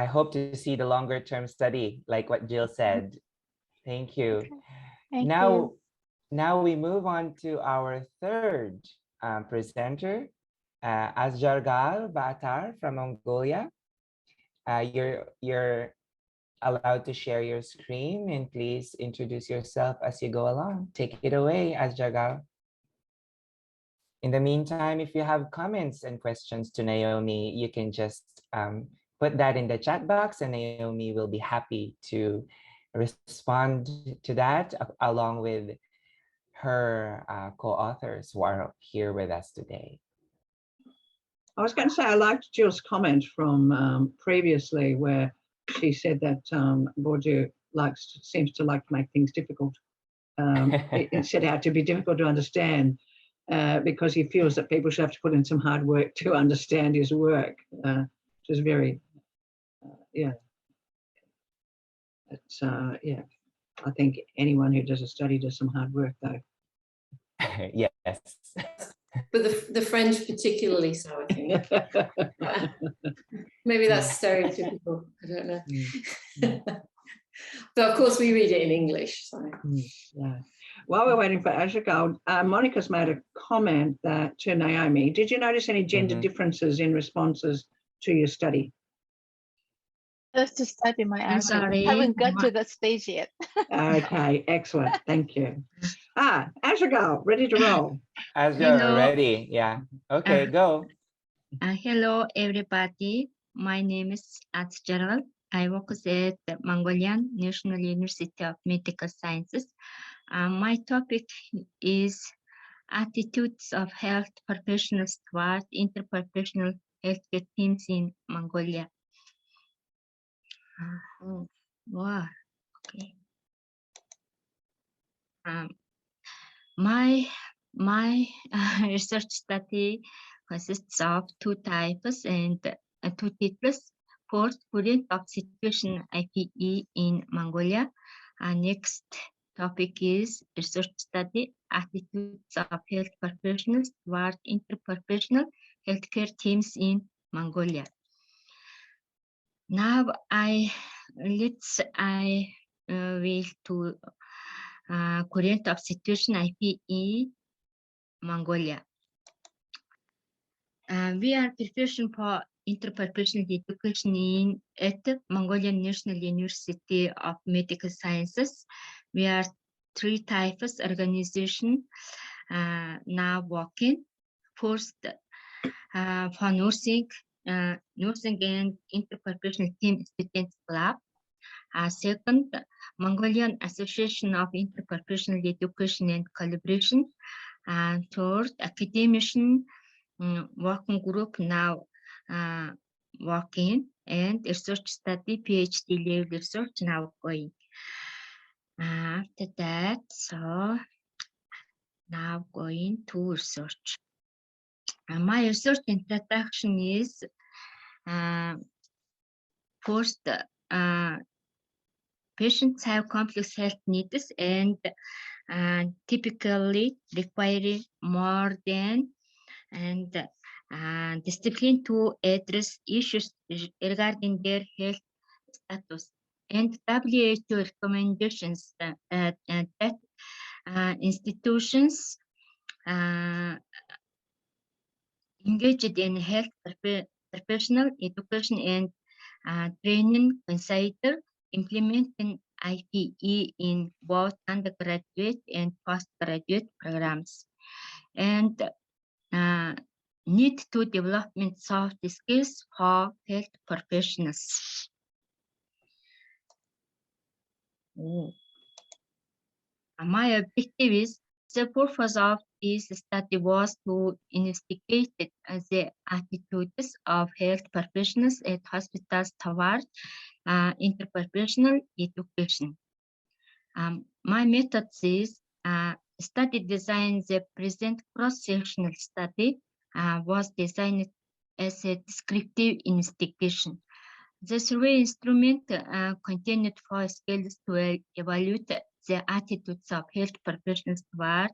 hope to see the longer term study, like what Jill said. Thank you. Thank Now, you. now we move on to our third presenter, Azjargal Baatar from Mongolia. You're allowed to share your screen, and please introduce yourself as you go along. Take it away, Azjargal. In the meantime, if you have comments and questions to Naomi, you can just put that in the chat box, and Naomi will be happy to respond to that along with her co-authors who are here with us today. I was going to say, I liked Jill's comment from previously where she said that Bourdieu seems to like to make things difficult. It set out to be difficult to understand because he feels that people should have to put in some hard work to understand his work, which is very, yeah. It's, yeah, I think anyone who does a study does some hard work though. Yes. But the French particularly so, I think. Maybe that's stereotypical, I don't know. But of course we read it in English. So. Yeah. While we're waiting for Azjargal, Monica's made a comment that to Naomi. Did you notice any gender differences in responses to your study? Just to study my answer. sorry. I haven't got to that stage yet. Okay, excellent. Thank you. Azjargal, ready to roll. Azjargal, Hello. ready? Yeah. Okay, go. Hello, everybody. My name is Azjargal. I work at the Mongolian National University of Medical Sciences. My topic is attitudes of health professionals toward interprofessional healthcare teams in Mongolia. Wow. Okay. My research study consists of two types and two titles. First, current of situation IPE in Mongolia. Next topic is research study attitudes of health professionals toward interprofessional healthcare teams in Mongolia. Now I will to current of situation IPE Mongolia. We are preparing for interprofessional education at Mongolian National University of Medical Sciences. We are three types of organization now working. First, for nursing and interprofessional team students club. Second, Mongolian Association of Interprofessional Education and Collaboration. And third, academician working group now working, and research study PhD level research now going. After that, so now going to research. My research introduction is first, patients have complex health needs and typically require more than discipline to address issues regarding their health status. And WHO recommendations that institutions engaged in health professional education and training consider implementing IPE in both undergraduate and postgraduate programs, and need to development soft skills for health professionals. My objective is the purpose of this study was to investigate the attitudes of health professionals at hospitals toward interprofessional education. My method is study design. The present cross-sectional study was designed as a descriptive investigation. The survey instrument continued 4 skills to evaluate the attitudes of health professionals toward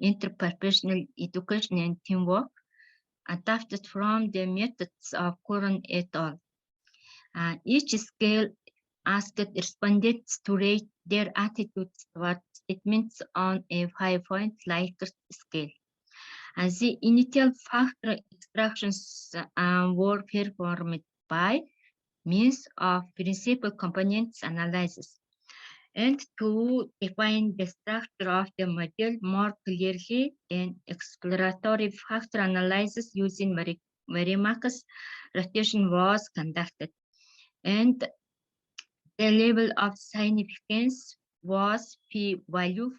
interprofessional education and teamwork, adapted from the methods of Curran et al. Each scale asked respondents to rate their attitudes toward statements on a 5-point Likert scale. As the initial factor extractions were performed by means of principal components analysis. And to define the structure of the model more clearly, an exploratory factor analysis using Marimaca's rotation was conducted. And the level of significance was p-value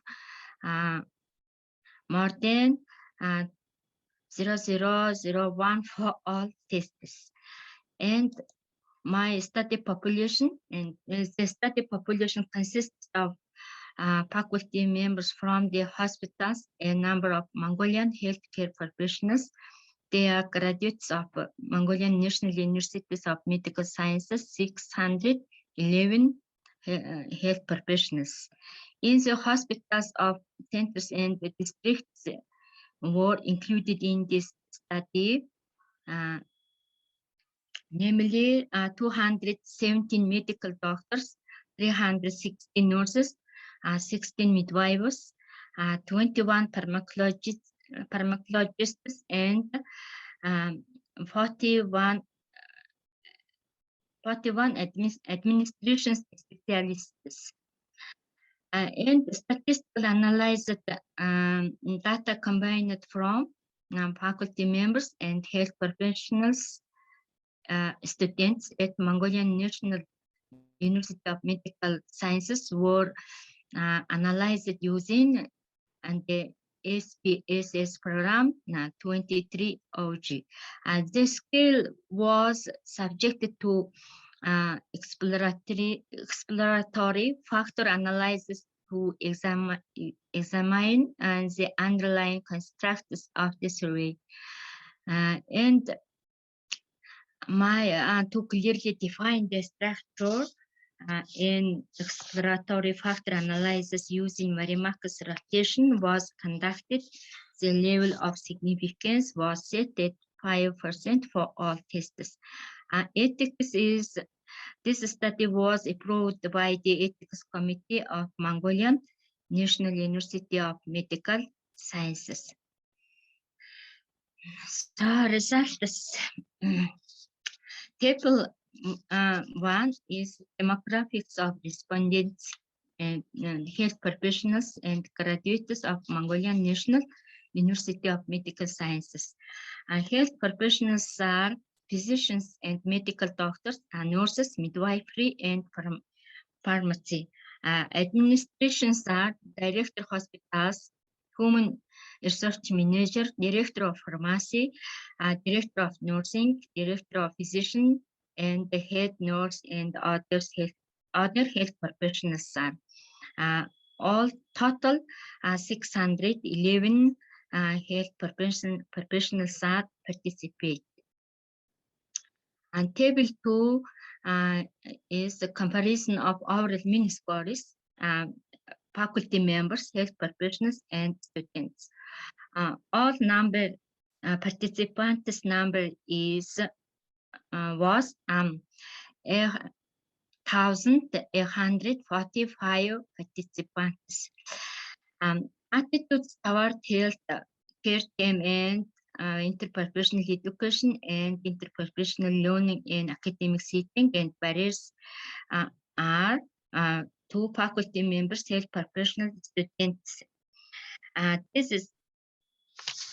more than 0.001 for all tests. And my study population, and the study population consists of faculty members from the hospitals, a number of Mongolian healthcare professionals. They are graduates of Mongolian National Universities of Medical Sciences, 611 health professionals. In the hospitals of centers and the districts were included in this study, namely 217 medical doctors, 360 nurses, 16 midwives, 21 pharmacologists, and 41 administration specialists. And statistical analyzed data combined from faculty members and health professionals, students at Mongolian National University of Medical Sciences were analyzed using the SPSS program 23OG. The scale was subjected to exploratory factor analysis to examine the underlying constructs of this array. And to clearly define the structure in exploratory factor analysis using Marimaca's rotation was conducted. The level of significance was set at 5% for all tests. This study was approved by the Ethics Committee of Mongolian National University of Medical Sciences. So results. Table 1 is demographics of respondents and health professionals and graduates of Mongolian National University of Medical Sciences. Health professionals are physicians and medical doctors, nurses, midwifery, and pharmacy. Administrations are director hospitals, human research manager, director of pharmacy, director of nursing, director of physician, and the head nurse and other health professionals are all total 611 health professionals are participate. And table 2 is the comparison of oral mini scores, faculty members, health professionals, and students. All number participants number was 1,145 participants. Attitudes toward health care team and interprofessional education and interprofessional learning in academic setting and barriers are to faculty members, health professionals, students. This is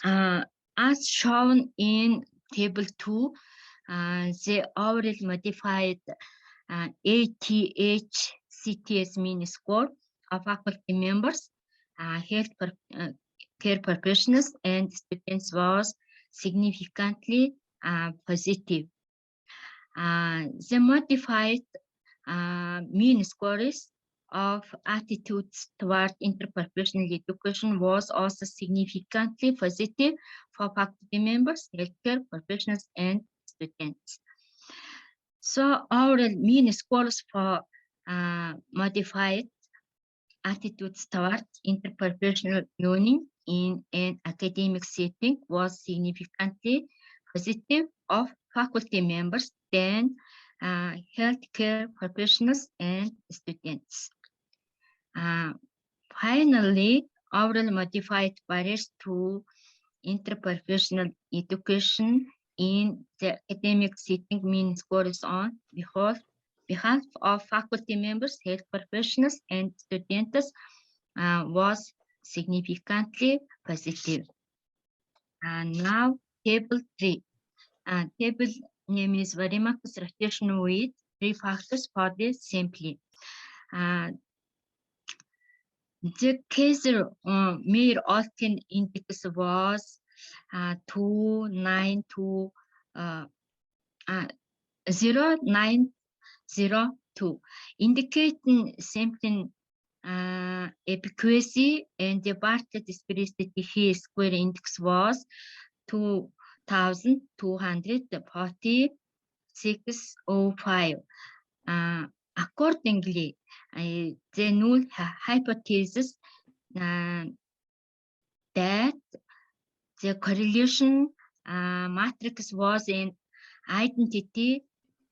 as shown in table 2, the overall modified ATH CTS mini score of faculty members, health care professionals, and students was significantly positive. The modified mean scores of attitudes toward interprofessional education was also significantly positive for faculty members, healthcare professionals, and students. So our mean scores for modified attitudes toward interprofessional learning in an academic setting was significantly positive of faculty members than healthcare professionals and students. Finally, overall modified barriers to interprofessional education in the academic setting mean scores on behalf of faculty members, health professionals, and students was significantly positive. And now, table 3. Table name is very much rotation with 3 factors for this simply. The case Meir Austin index was 0902, indicating sampling adequacy, and the Bartlett specificity square index was 2246.05. Accordingly, the null hypothesis that the correlation matrix was an identity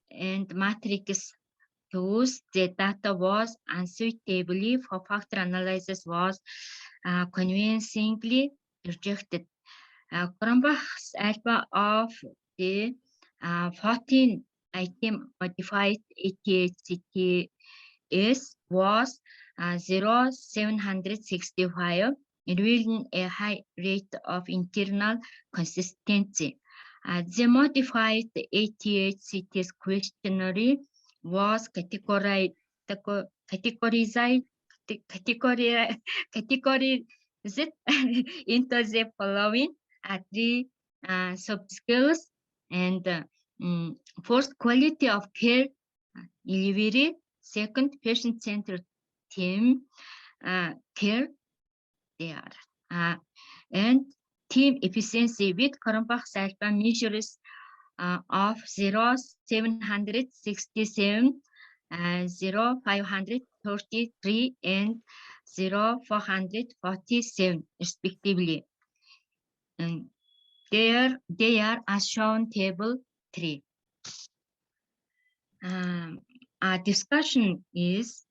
and matrix thus the data was unsuitably for factor analysis was convincingly rejected. Cronbach's alpha of the 14 item modified ATHCTS was 0.765, revealing a high rate of internal consistency. The modified ATHCTS questionnaire was categorized into the following 3 subscales, and first, quality of care delivery; second, patient-centered team care there, and team efficiency with Cronbach's alpha measures of 0.767, 0.533, and 0.447 respectively. And they are as shown table 3. Our discussion is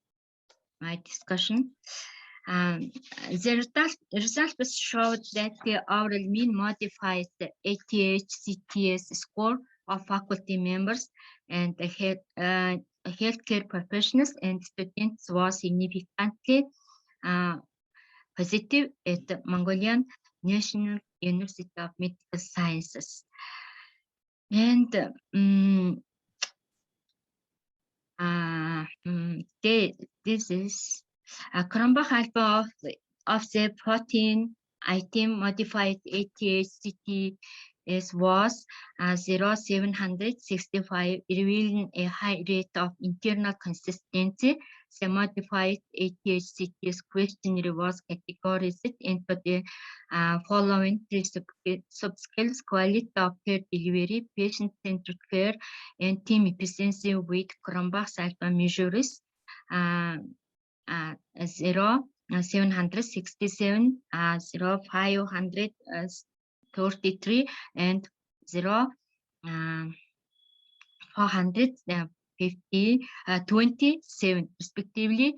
my discussion. The results showed that the overall mean modified the ATHCTS score of faculty members and the healthcare professionals and students was significantly positive at the Mongolian National University of Medical Sciences. And this is Cronbach alpha of the 14 item modified ATHCTS was 0.765, revealing a high rate of internal consistency. The modified ATHCTS questionnaire was categorized into the following 3 subscales: quality of care delivery, patient-centered care, and team efficiency with Cronbach's alpha measures 0.767, 0.533, and 0.427 respectively.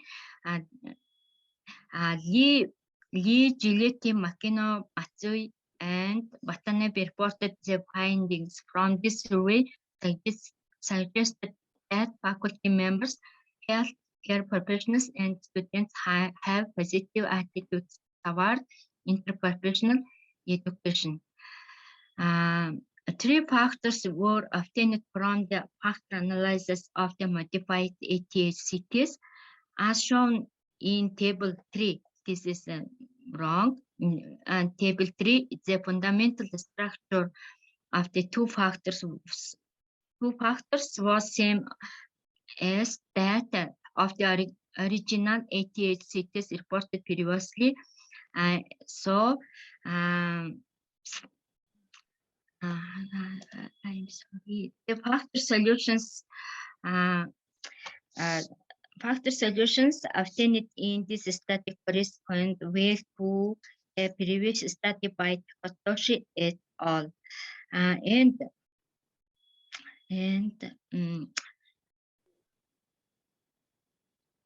Lee, Giletti, Makino, Matsui, and Watanabe reported the findings from this survey suggested that faculty members, healthcare professionals, and students have positive attitudes toward interprofessional education. 3 factors were obtained from the factor analysis of the modified ATHCTS, as shown in table 3. This is wrong. And table 3 is the fundamental structure of the 2 factors. 2 factors was same as that of the original ATHCTS reported previously. I'm sorry. The factor solutions obtained in this study correspond well to a previous study by Takatoshi et al.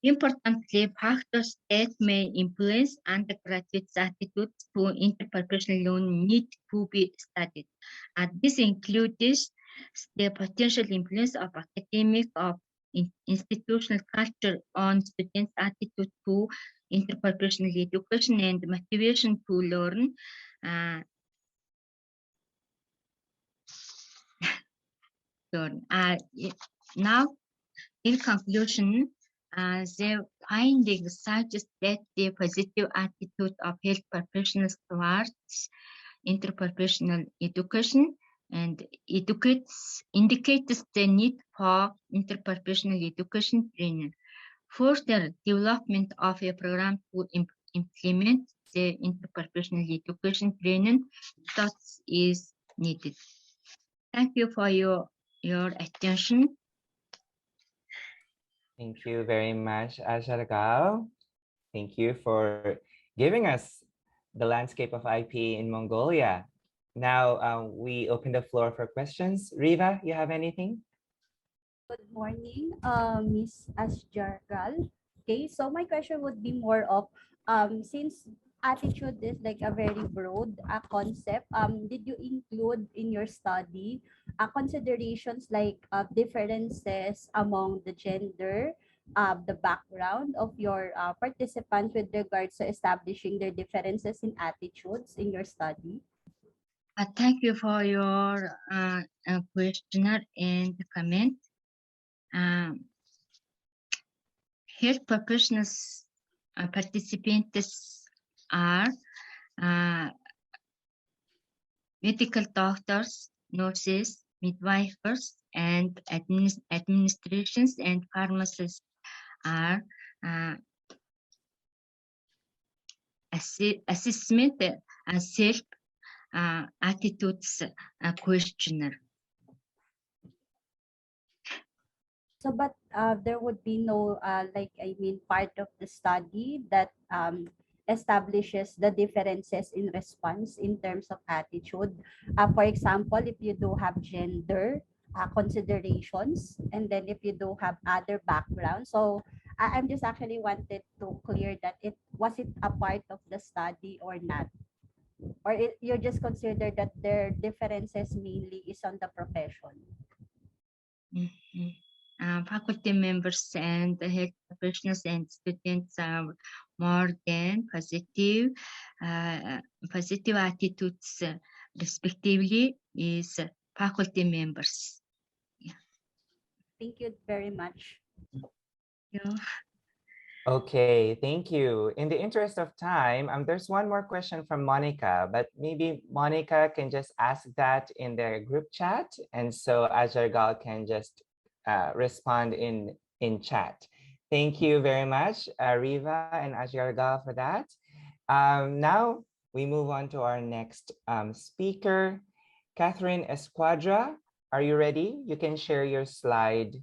Importantly, factors that may influence undergraduates' attitudes to interprofessional law need to be studied. This includes the potential influence of academic, of institutional culture on students' attitude to interprofessional education and motivation to learn. Now, in conclusion, the findings suggest that the positive attitude of health professionals towards interprofessional education and indicates the need for interprofessional education training. Further development of a program to implement the interprofessional education training thoughts is needed. Thank you for your attention. Thank you very much, Azjargal. Thank you for giving us the landscape of IP in Mongolia. Now we open the floor for questions. Reeva, you have anything? Good morning, Miss Azjargal. Okay, so my question would be more of, since attitude is like a very broad concept, did you include in your study considerations like differences among the gender, the background of your participants with regards to establishing their differences in attitudes in your study? Thank you for your questionnaire and comment. Health professionals participants are medical doctors, nurses, midwiferys, and administrations and pharmacists are assessment and self attitudes questionnaire. So, but there would be no, part of the study that establishes the differences in response in terms of attitude. For example, if you do have gender considerations, and then if you do have other backgrounds. So, I'm just actually wanted to clear that was it a part of the study or not? Or you just consider that their differences mainly is on the profession? Faculty members and the health professionals and students are more than positive attitudes respectively is faculty members. Yeah. Thank you very much. Yeah. Okay, thank you. In the interest of time, there's one more question from Monica, but maybe Monica can just ask that in the group chat, and so Azjargal can just respond in chat. Thank you very much, Reeva and Azjargal, for that. Now we move on to our next speaker, Kathryn Esquadra. Are you ready? You can share your slide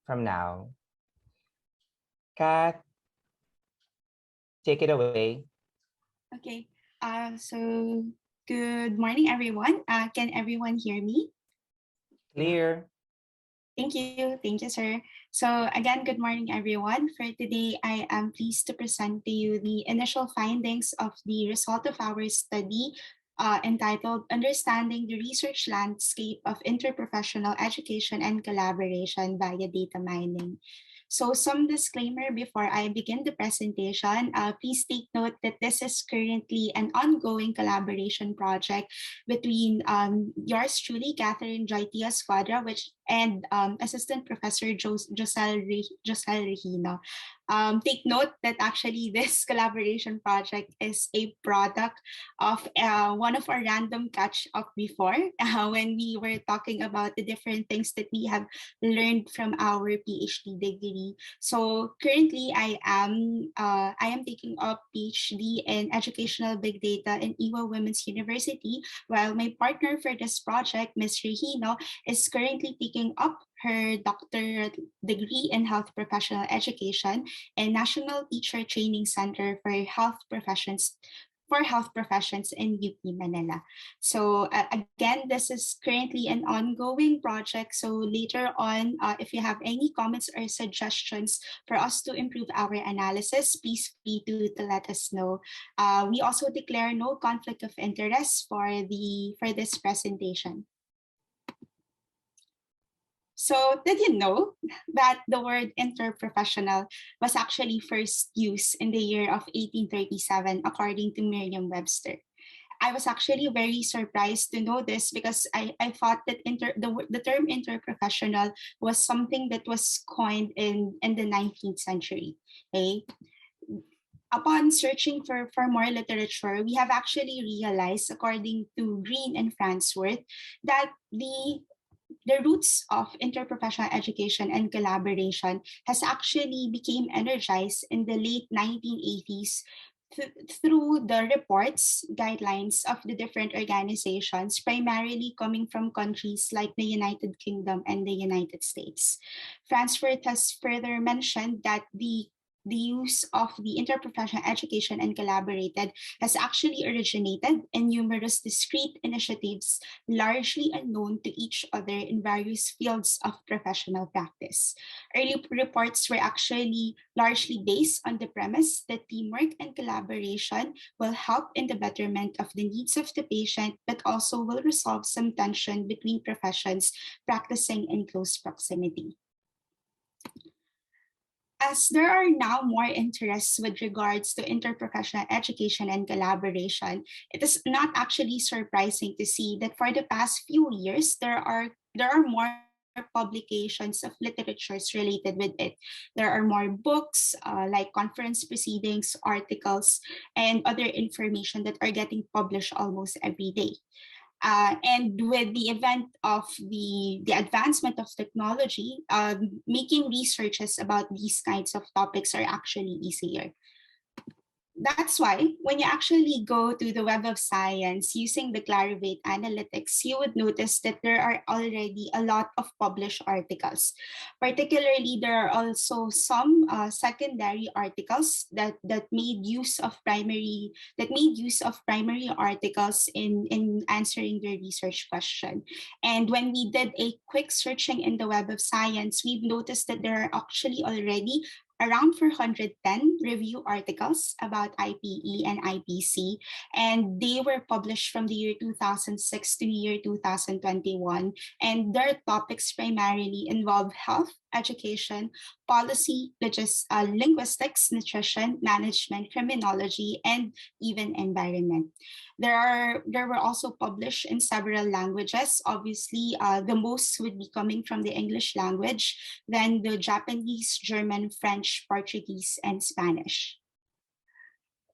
from now. Kath, take it away. Okay, so good morning, everyone. Can everyone hear me? Clear. Thank you, sir. So again, good morning, everyone. For today, I am pleased to present to you the initial findings of the result of our study entitled Understanding the Research Landscape of Interprofessional Education and Collaboration via Data Mining. So some disclaimer before I begin the presentation. Please take note that this is currently an ongoing collaboration project between yours truly, Kathryn Esquadra, and Assistant Professor Josel Regino. Take note that actually this collaboration project is a product of one of our random catch up before when we were talking about the different things that we have learned from our PhD degree. So currently I am taking up PhD in Educational Big Data in Iowa Women's University, while my partner for this project, Ms. Regino, is currently taking up her doctorate degree in health professional education and National Teacher Training Center for Health Professions for health professions in UP Manila. So again, this is currently an ongoing project. So later on, if you have any comments or suggestions for us to improve our analysis, please feel free to let us know. We also declare no conflict of interest for this presentation. So did you know that the word interprofessional was actually first used in the year of 1837, according to Merriam-Webster? I was actually very surprised to know this because I thought that the term interprofessional was something that was coined in the 19th century. Okay? Upon searching for more literature, we have actually realized, according to Green and Farnsworth, that the roots of interprofessional education and collaboration has actually became energized in the late 1980s through the reports, guidelines of the different organizations, primarily coming from countries like the United Kingdom and the United States. Farnsworth has further mentioned that the use of the interprofessional education and collaborated has actually originated in numerous discrete initiatives, largely unknown to each other in various fields of professional practice. Early reports were actually largely based on the premise that teamwork and collaboration will help in the betterment of the needs of the patient, but also will resolve some tension between professions practicing in close proximity. As there are now more interests with regards to interprofessional education and collaboration, it is not actually surprising to see that for the past few years, there are more publications of literatures related with it. There are more books, like conference proceedings, articles, and other information that are getting published almost every day. And with the event of the advancement of technology, making researches about these kinds of topics are actually easier. That's why when you actually go to the Web of Science using the Clarivate analytics, you would notice that there are already a lot of published articles. Particularly, there are also some secondary articles that made use of primary articles in answering the research question. And when we did a quick searching in the Web of Science, we've noticed that there are actually already around 410 review articles about IPE and IPC, and they were published from the year 2006 to the year 2021, and their topics primarily involve health, education, policy, linguistics, nutrition, management, criminology, and even environment. There were also published in several languages. Obviously, the most would be coming from the English language, then the Japanese, German, French, Portuguese, and Spanish.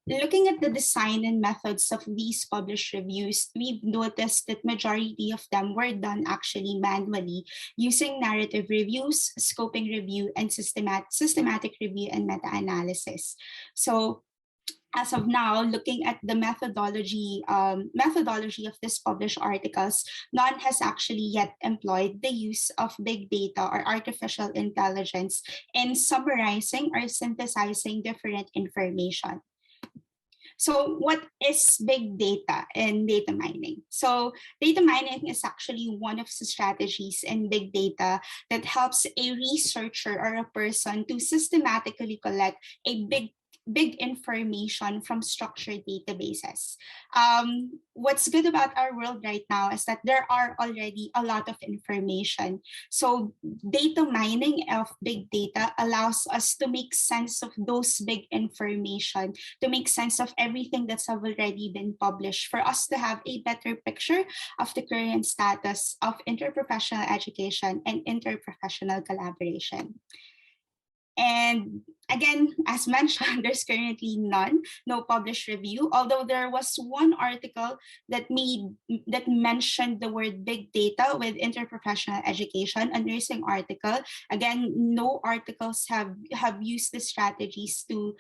Looking at the design and methods of these published reviews, we've noticed that majority of them were done actually manually using narrative reviews, scoping review, and systematic review and meta-analysis. So as of now, looking at the methodology of these published articles, none has actually yet employed the use of big data or artificial intelligence in summarizing or synthesizing different information. So what is big data and data mining? So data mining is actually one of the strategies in big data that helps a researcher or a person to systematically collect a big information from structured databases. What's good about our world right now is that there are already a lot of information. So data mining of big data allows us to make sense of those big information, to make sense of everything that's already been published, for us to have a better picture of the current status of interprofessional education and interprofessional collaboration. And again, as mentioned, there's currently no published review, although there was one article that mentioned the word big data with interprofessional education, a nursing article. Again, no articles have used the strategies to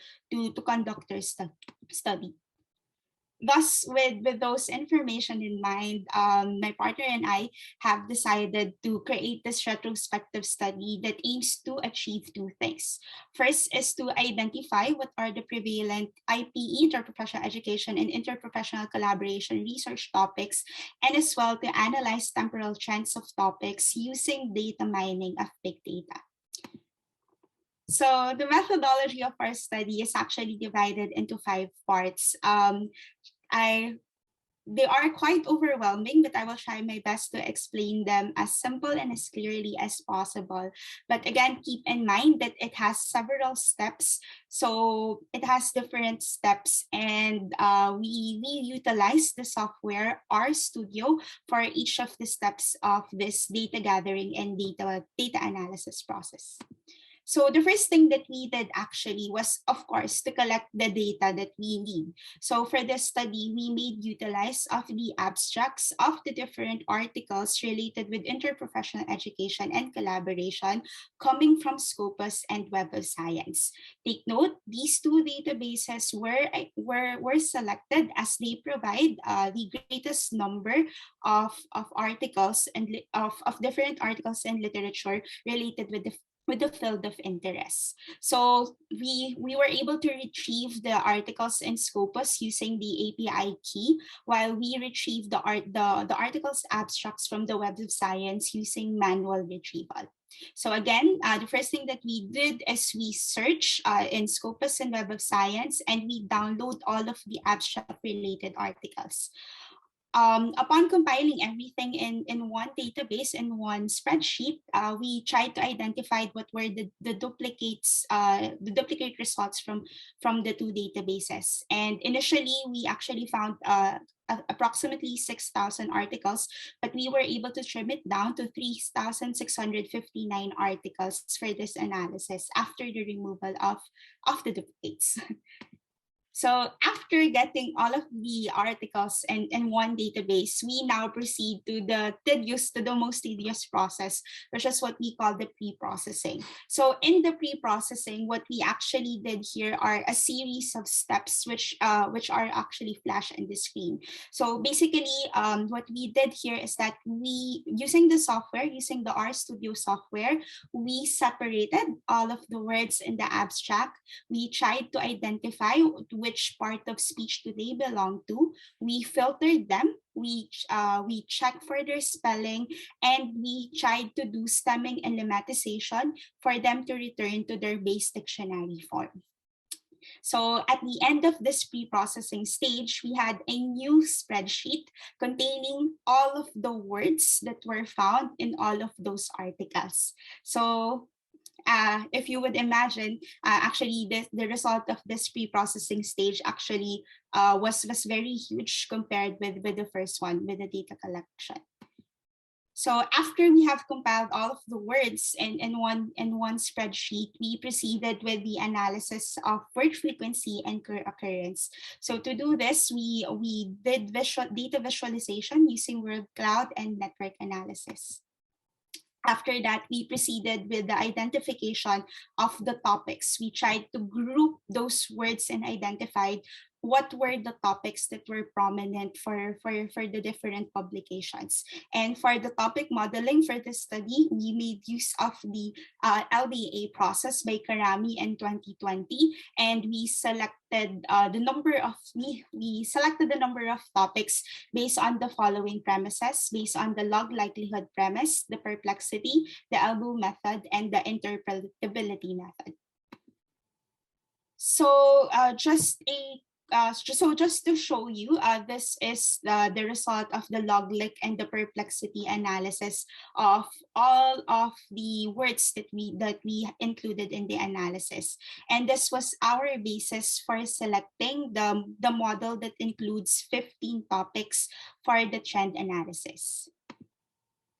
conduct their study. thus, with those information in mind, my partner and I have decided to create this retrospective study that aims to achieve two things. First is to identify what are the prevalent IPE, interprofessional education, and interprofessional collaboration research topics, and as well to analyze temporal trends of topics using data mining of big data. So the methodology of our study is actually divided into 5 parts. They are quite overwhelming, but I will try my best to explain them as simple and as clearly as possible. But again, keep in mind that it has several steps. So it has different steps, and we utilize the software ARA Studio for each of the steps of this data gathering and data analysis process. So the first thing that we did actually was, of course, to collect the data that we need. So for this study, we made utilize of the abstracts of the different articles related with interprofessional education and collaboration coming from Scopus and Web of Science. Take note, these two databases were selected as they provide the greatest number of articles and of different articles and literature related with the field of interest. So we were able to retrieve the articles in Scopus using the API key, while we retrieved the articles abstracts from the Web of Science using manual retrieval. So again, the first thing that we did is we search in Scopus and Web of Science, and we download all of the abstract related articles. Upon compiling everything in one database, in one spreadsheet, we tried to identify what were the duplicate results from the two databases. And initially, we actually found approximately 6,000 articles, but we were able to trim it down to 3,659 articles for this analysis after the removal of the duplicates. So after getting all of the articles in one database, we now proceed to the most tedious process, which is what we call the pre-processing. So in the pre-processing, what we actually did here are a series of steps which are actually flashed in the screen. So basically, what we did here is that we, using the ARA Studio software, we separated all of the words in the abstract. We tried to identify which part of speech do they belong to. We filtered them. We checked for their spelling, and we tried to do stemming and lemmatization for them to return to their base dictionary form. So at the end of this pre-processing stage, we had a new spreadsheet containing all of the words that were found in all of those articles. So if you would imagine, actually the result of this pre-processing stage actually was very huge compared with the first one, with the data collection. So after we have compiled all of the words in one spreadsheet, we proceeded with the analysis of word frequency and occurrence. So to do this, we did data visualization using word cloud and network analysis. After that, we proceeded with the identification of the topics. We tried to group those words and identified what were the topics that were prominent for the different publications. And for the topic modeling for this study, we made use of the LDA process by Karami in 2020, and we selected the number of topics based on the following premises, based on the log likelihood premise, the perplexity, the elbow method, and the interpretability method. So just to show you, this is the result of the log-lik and the perplexity analysis of all of the words that we included in the analysis. And this was our basis for selecting the model that includes 15 topics for the trend analysis.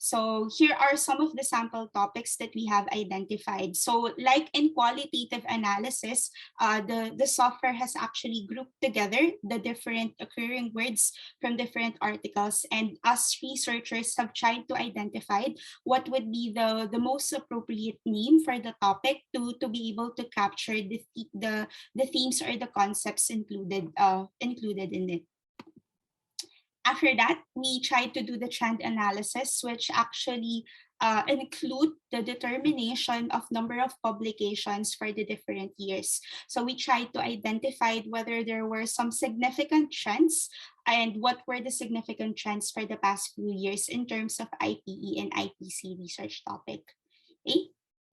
So here are some of the sample topics that we have identified. So like in qualitative analysis, the software has actually grouped together the different occurring words from different articles. And us researchers have tried to identify what would be the most appropriate name for the topic to be able to capture the themes or the concepts included in it. After that, we tried to do the trend analysis, which actually include the determination of number of publications for the different years. So we tried to identify whether there were some significant trends and what were the significant trends for the past few years in terms of IPE and IPC research topic. Okay.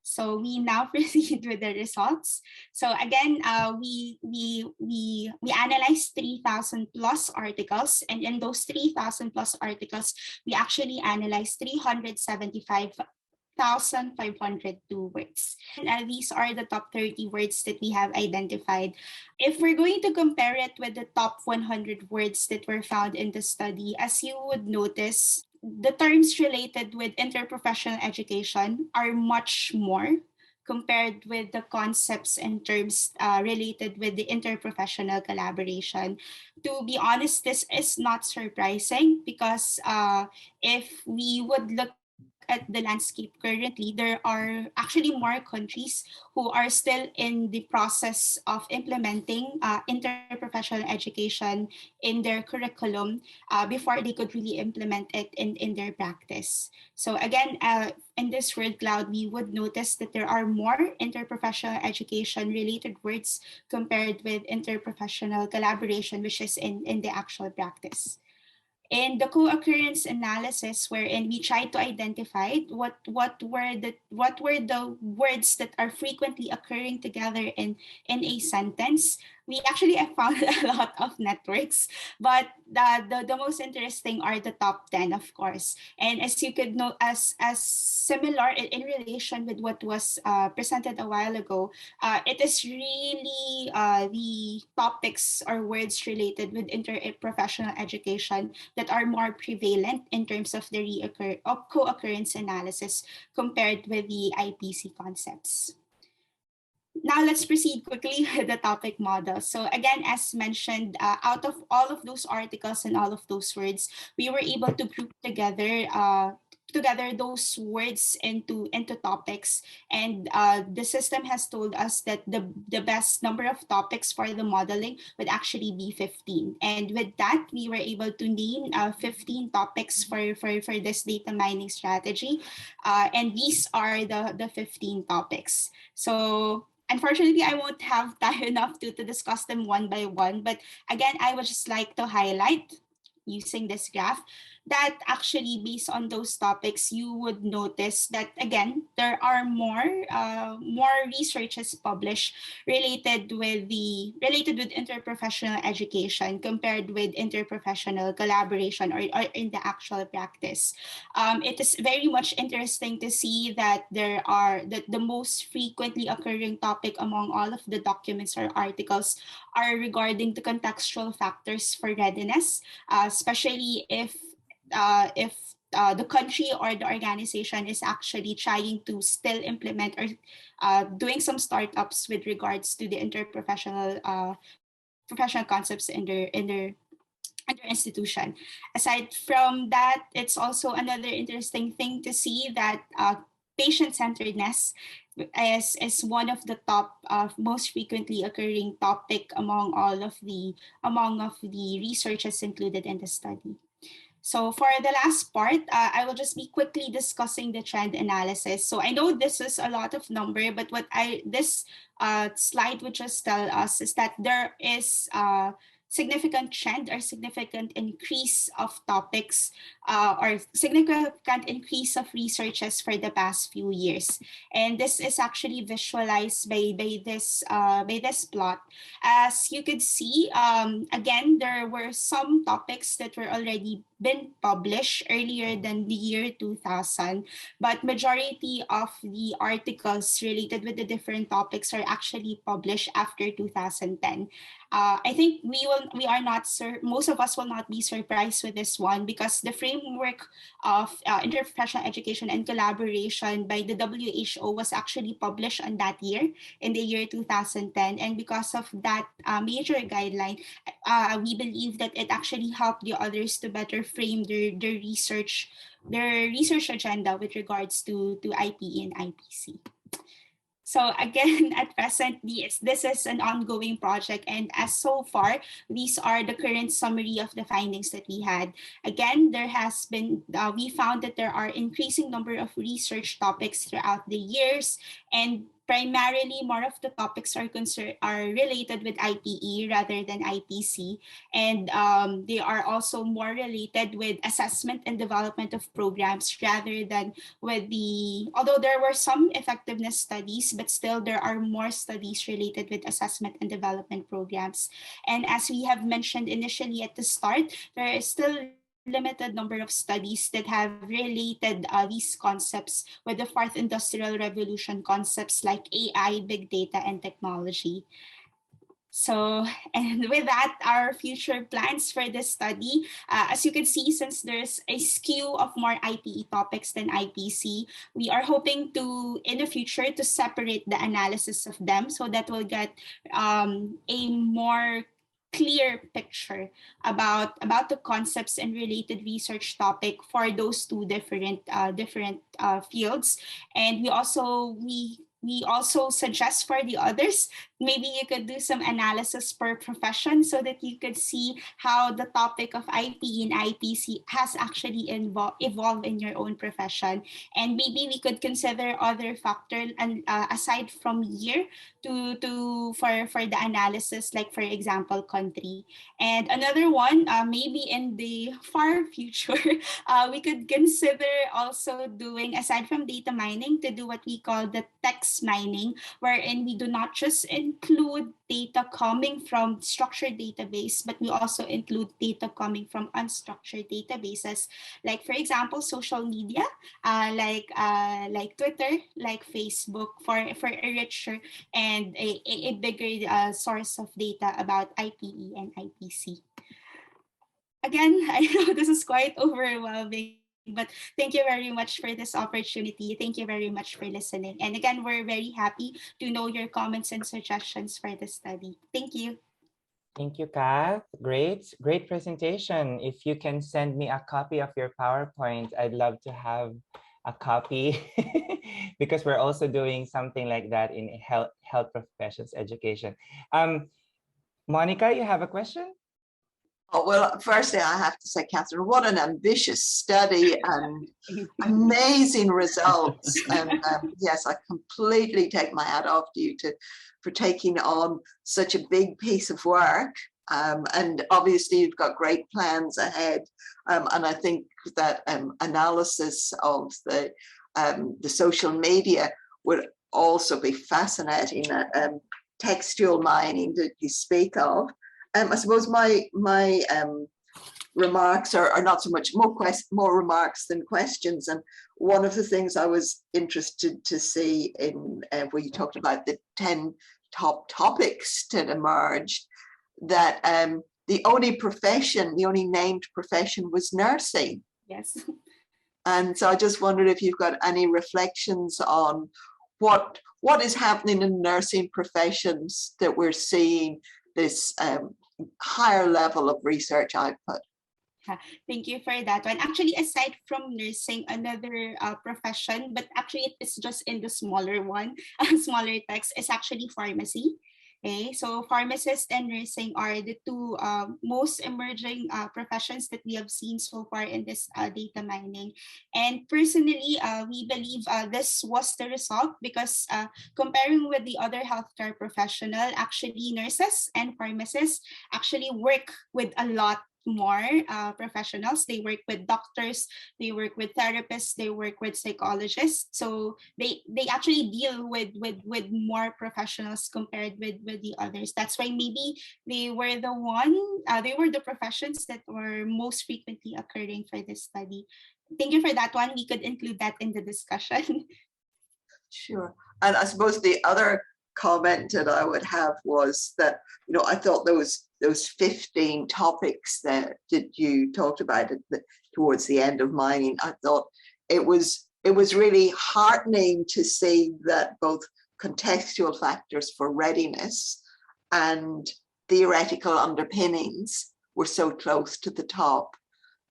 So we now proceed with the results. So again, we analyzed 3,000 plus articles, and in those 3,000 plus articles, we actually analyzed 375,502 words. And these are the top 30 words that we have identified. If we're going to compare it with the top 100 words that were found in the study, as you would notice, the terms related with interprofessional education are much more compared with the concepts and terms related with the interprofessional collaboration. To be honest, this is not surprising because if we would look at the landscape currently, there are actually more countries who are still in the process of implementing interprofessional education in their curriculum before they could really implement it in their practice. So again, in this word cloud, we would notice that there are more interprofessional education related words compared with interprofessional collaboration, which is in the actual practice. In the co-occurrence analysis, wherein we tried to identify what were the words that are frequently occurring together in a sentence, we actually have found a lot of networks, but the most interesting are the top 10, of course. And as you could know, as similar in relation with what was presented a while ago, it is really the topics or words related with interprofessional education that are more prevalent in terms of the co-occurrence analysis compared with the IPC concepts. Now let's proceed quickly with the topic model. So again, as mentioned, out of all of those articles and all of those words, we were able to group together those words into topics, and the system has told us that the best number of topics for the modeling would actually be 15. And with that, we were able to name 15 topics for this data mining strategy, and these are the 15 topics. So unfortunately, I won't have time enough to discuss them one by one, but again, I would just like to highlight using this graph that actually based on those topics, you would notice that again, there are more researches published related with interprofessional education compared with interprofessional collaboration or in the actual practice. It is very much interesting to see that there are the most frequently occurring topic among all of the documents or articles are regarding the contextual factors for readiness, especially if the country or the organization is actually trying to still implement or doing some startups with regards to the interprofessional professional concepts in their institution. Aside from that, it's also another interesting thing to see that patient-centeredness is one of the top most frequently occurring topic among all of the researches included in the study. So for the last part, I will just be quickly discussing the trend analysis. So I know this is a lot of number, but what this slide would just tell us is that there is significant trend or significant increase of topics or significant increase of researches for the past few years. And this is actually visualized by this plot. As you could see, again, there were some topics that were already been published earlier than the year 2000, but majority of the articles related with the different topics are actually published after 2010. I think most of us will not be surprised with this one because the framework of interprofessional education and collaboration by the WHO was actually published on that year, in the year 2010. And because of that major guideline, we believe that it actually helped the others to better frame their research agenda with regards to IPE and IPC. So again, at present, this is an ongoing project, and as so far, these are the current summary of the findings that we had. Again, there has been, we found that there are increasing number of research topics throughout the years, and primarily more of the topics are related with IPE rather than IPC, and they are also more related with assessment and development of programs rather than with although there were some effectiveness studies, but still there are more studies related with assessment and development programs. And as we have mentioned initially at the start, there is still limited number of studies that have related these concepts with the fourth industrial revolution concepts like AI, big data, and technology. So, and with that, our future plans for this study, as you can see, since there's a skew of more IPE topics than IPC, we are hoping to, in the future, to separate the analysis of them so that we'll get a more clear picture about the concepts and related research topic for those two different fields. And we also suggest for the others, maybe you could do some analysis per profession so that you could see how the topic of IPE and IPC has actually evolved in your own profession. And maybe we could consider other factors and aside from year for the analysis, like for example, country. And another one, maybe in the far future, we could consider also doing, aside from data mining, to do what we call the text mining, wherein we do not just include data coming from structured database, but we also include data coming from unstructured databases, like for example, social media, like Twitter, like Facebook, for a richer and a bigger source of data about IPE and IPC. Again, I know this is quite overwhelming, but thank you very much for this opportunity. Thank you very much for listening. And again, we're very happy to know your comments and suggestions for the study. Thank you. Thank you, Kath. Great presentation. If you can send me a copy of your PowerPoint, I'd love to have a copy because we're also doing something like that in health professions education. Monica, you have a question? Oh, well, firstly, I have to say, Kathryn, what an ambitious study and amazing results. And yes, I completely take my hat off to you for taking on such a big piece of work. And obviously, you've got great plans ahead. And I think that analysis of the social media would also be fascinating. Textual mining that you speak of. I suppose my remarks are not so much more remarks than questions. And one of the things I was interested to see in where you talked about the 10 top topics that emerged, that the only named profession was nursing. Yes. And so I just wondered if you've got any reflections on what is happening in nursing professions that we're seeing this higher level of research output. Thank you for that one. Actually, aside from nursing, another profession, but actually it's just in the smaller one, smaller text, is actually pharmacy. Okay, so pharmacists and nursing are the two most emerging professions that we have seen so far in this data mining. And personally, we believe this was the result because comparing with the other healthcare professional, actually nurses and pharmacists actually work with a lot more professionals. They work with doctors, they work with therapists, they work with psychologists. So they actually deal with more professionals compared with the others. That's why maybe they were the professions that were most frequently occurring for this study. Thank you for that one. We could include that in the discussion. Sure. And I suppose the other comment that I would have was that, I thought those 15 topics that you talked about towards the end of mining, I thought it was really heartening to see that both contextual factors for readiness and theoretical underpinnings were so close to the top.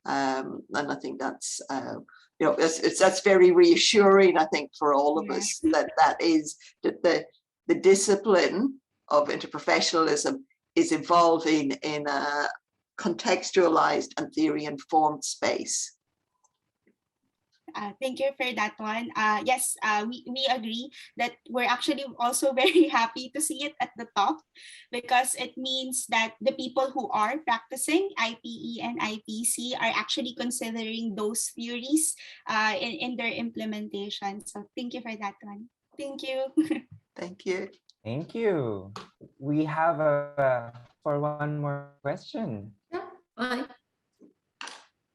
And I think that's, you know, that's very reassuring, I think, for all of us, that the discipline of interprofessionalism is evolving in a contextualized and theory-informed space. Thank you for that one. Yes, we agree that we're actually also very happy to see it at the top, because it means that the people who are practicing IPE and IPC are actually considering those theories in their implementation. So thank you for that one. Thank you. Thank you. Thank you. We have for one more question. Yeah, hi.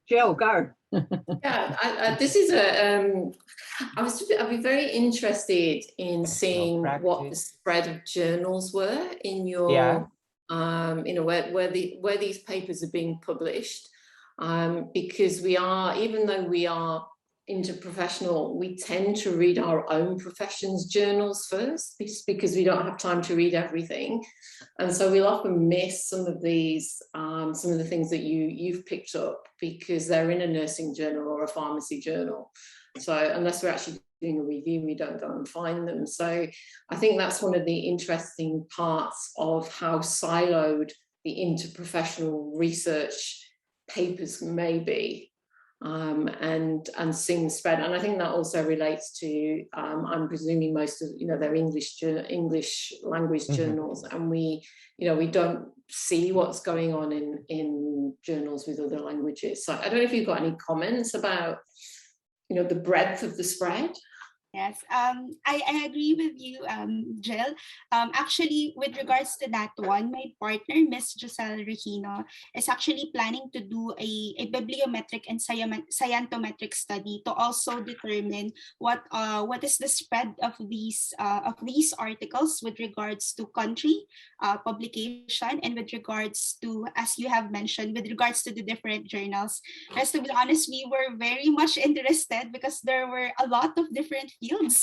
Jill, go. Yeah, this is I'd be very interested in seeing what the spread of journals were in your, you know, where these papers are being published, because we are, even though we are interprofessional, we tend to read our own profession's journals first, because we don't have time to read everything, and so we'll often miss some of these, some of the things that you've picked up because they're in a nursing journal or a pharmacy journal. So unless we're actually doing a review, we don't go and find them. So I think that's one of the interesting parts of how siloed the interprofessional research papers may be. And seeing the spread, and I think that also relates to, I'm presuming most of, you know, they're English language journals, and we don't see what's going on in journals with other languages. So I don't know if you've got any comments about, you know, the breadth of the spread. Yes, I agree with you, Jill. Actually, with regards to that one, my partner, Miss Giselle Regino, is actually planning to do a bibliometric and scientometric study to also determine what is the spread of these articles with regards to country, publication, and with regards to, as you have mentioned, with regards to the different journals. Because to be honest, we were very much interested because there were a lot of different fields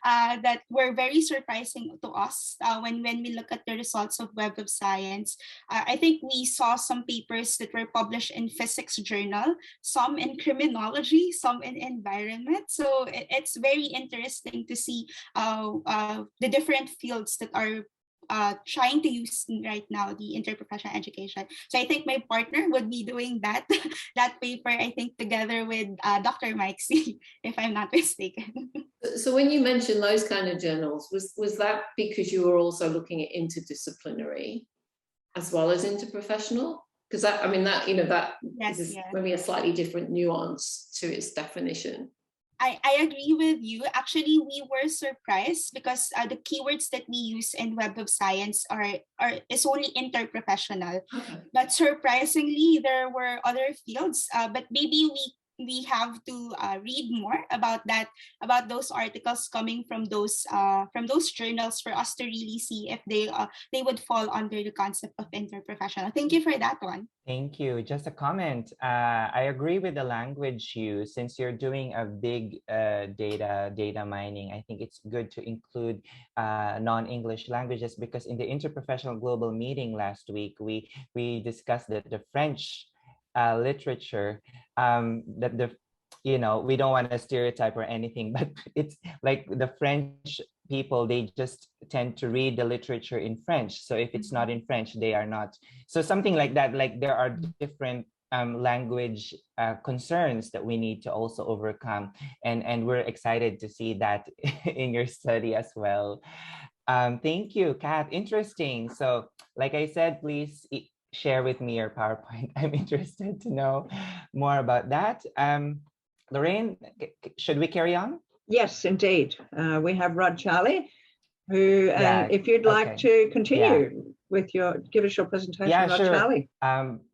that were very surprising to us when we look at the results of Web of Science. I think we saw some papers that were published in physics journal, some in criminology, some in environment. So it's very interesting to see the different fields that are trying to use right now the interprofessional education. So I think my partner would be doing that paper, I think, together with Dr. Mike C, if I'm not mistaken. So when you mentioned those kind of journals, was that because you were also looking at interdisciplinary as well as interprofessional? Because that, I mean, that, you know, that is maybe a slightly different nuance to its definition. I agree with you. Actually, we were surprised because the keywords that we use in Web of Science is only interprofessional. But surprisingly, there were other fields. But maybe we have to read more about that, about those articles coming from those journals for us to really see if they would fall under the concept of interprofessional. Thank you for that one. Thank you. Just a comment. I agree with the language use. Since you're doing a big data mining, I think it's good to include non-English languages, because in the Interprofessional Global meeting last week, we discussed that the French literature, that the, you know, we don't want to stereotype or anything, but it's like the French people, they just tend to read the literature in French. So if it's not in French, they are not. So something like that, like there are different language concerns that we need to also overcome. And we're excited to see that in your study as well. Thank you, Kath. Interesting. So like I said, please share with me your PowerPoint. I'm interested to know more about that. Lorraine, should we carry on? Yes, indeed. We have Rod Charlie, who, if you'd like to continue with give us your presentation, Rod sure. Charlie.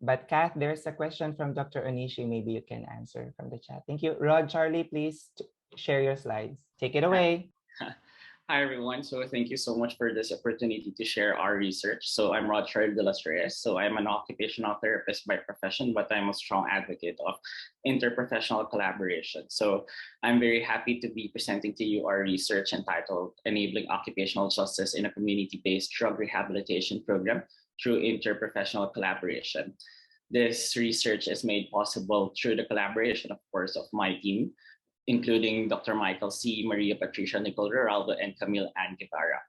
But Kath, there's a question from Dr. Onishi. Maybe you can answer from the chat. Thank you. Rod Charlie, please share your slides. Take it away. Hi, everyone. So thank you so much for this opportunity to share our research. So I'm Rod Charlie de las Reyes. So I'm an occupational therapist by profession, but I'm a strong advocate of interprofessional collaboration. So I'm very happy to be presenting to you our research entitled Enabling Occupational Justice in a Community-Based Drug Rehabilitation Program through Interprofessional Collaboration. This research is made possible through the collaboration, of course, of my team, including Dr. Michael C., Maria Patricia Nicole Ruraldo, and Camille Ann Guevara.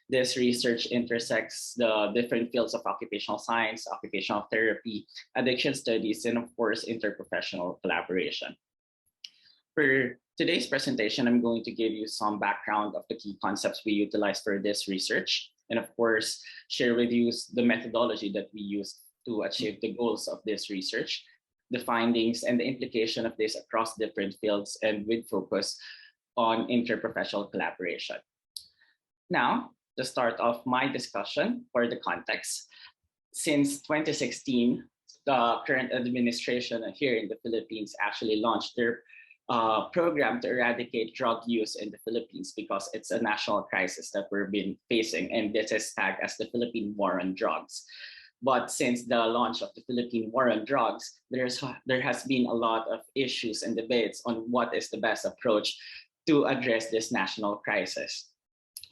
This research intersects the different fields of occupational science, occupational therapy, addiction studies, and of course, interprofessional collaboration. For today's presentation, I'm going to give you some background of the key concepts we utilize for this research, and of course, share with you the methodology that we use to achieve the goals of this research, the findings and the implication of this across different fields, and with focus on interprofessional collaboration. Now, to start off my discussion for the context, since 2016, the current administration here in the Philippines actually launched their program to eradicate drug use in the Philippines because it's a national crisis that we've been facing, and this is tagged as the Philippine War on Drugs. But since the launch of the Philippine War on Drugs, there has been a lot of issues and debates on what is the best approach to address this national crisis.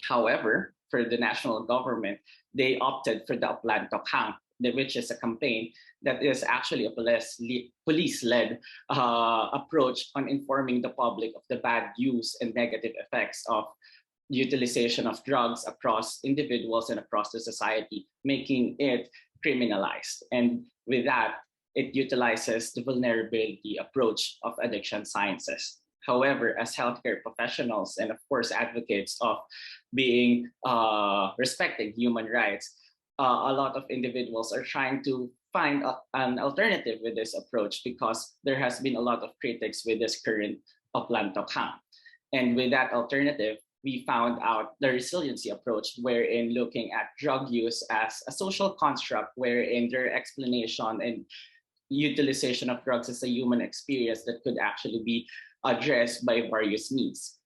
However, for the national government, they opted for the Plan Tokhang, which is a campaign that is actually a police-led approach on informing the public of the bad use and negative effects of utilization of drugs across individuals and across the society, making it criminalized. And with that, it utilizes the vulnerability approach of addiction sciences. However, as healthcare professionals and of course advocates of being respecting human rights, a lot of individuals are trying to find an alternative with this approach because there has been a lot of critics with this current Plan Tokhang. And with that alternative, we found out the resiliency approach, wherein looking at drug use as a social construct, wherein their explanation and utilization of drugs as a human experience that could actually be addressed by various means.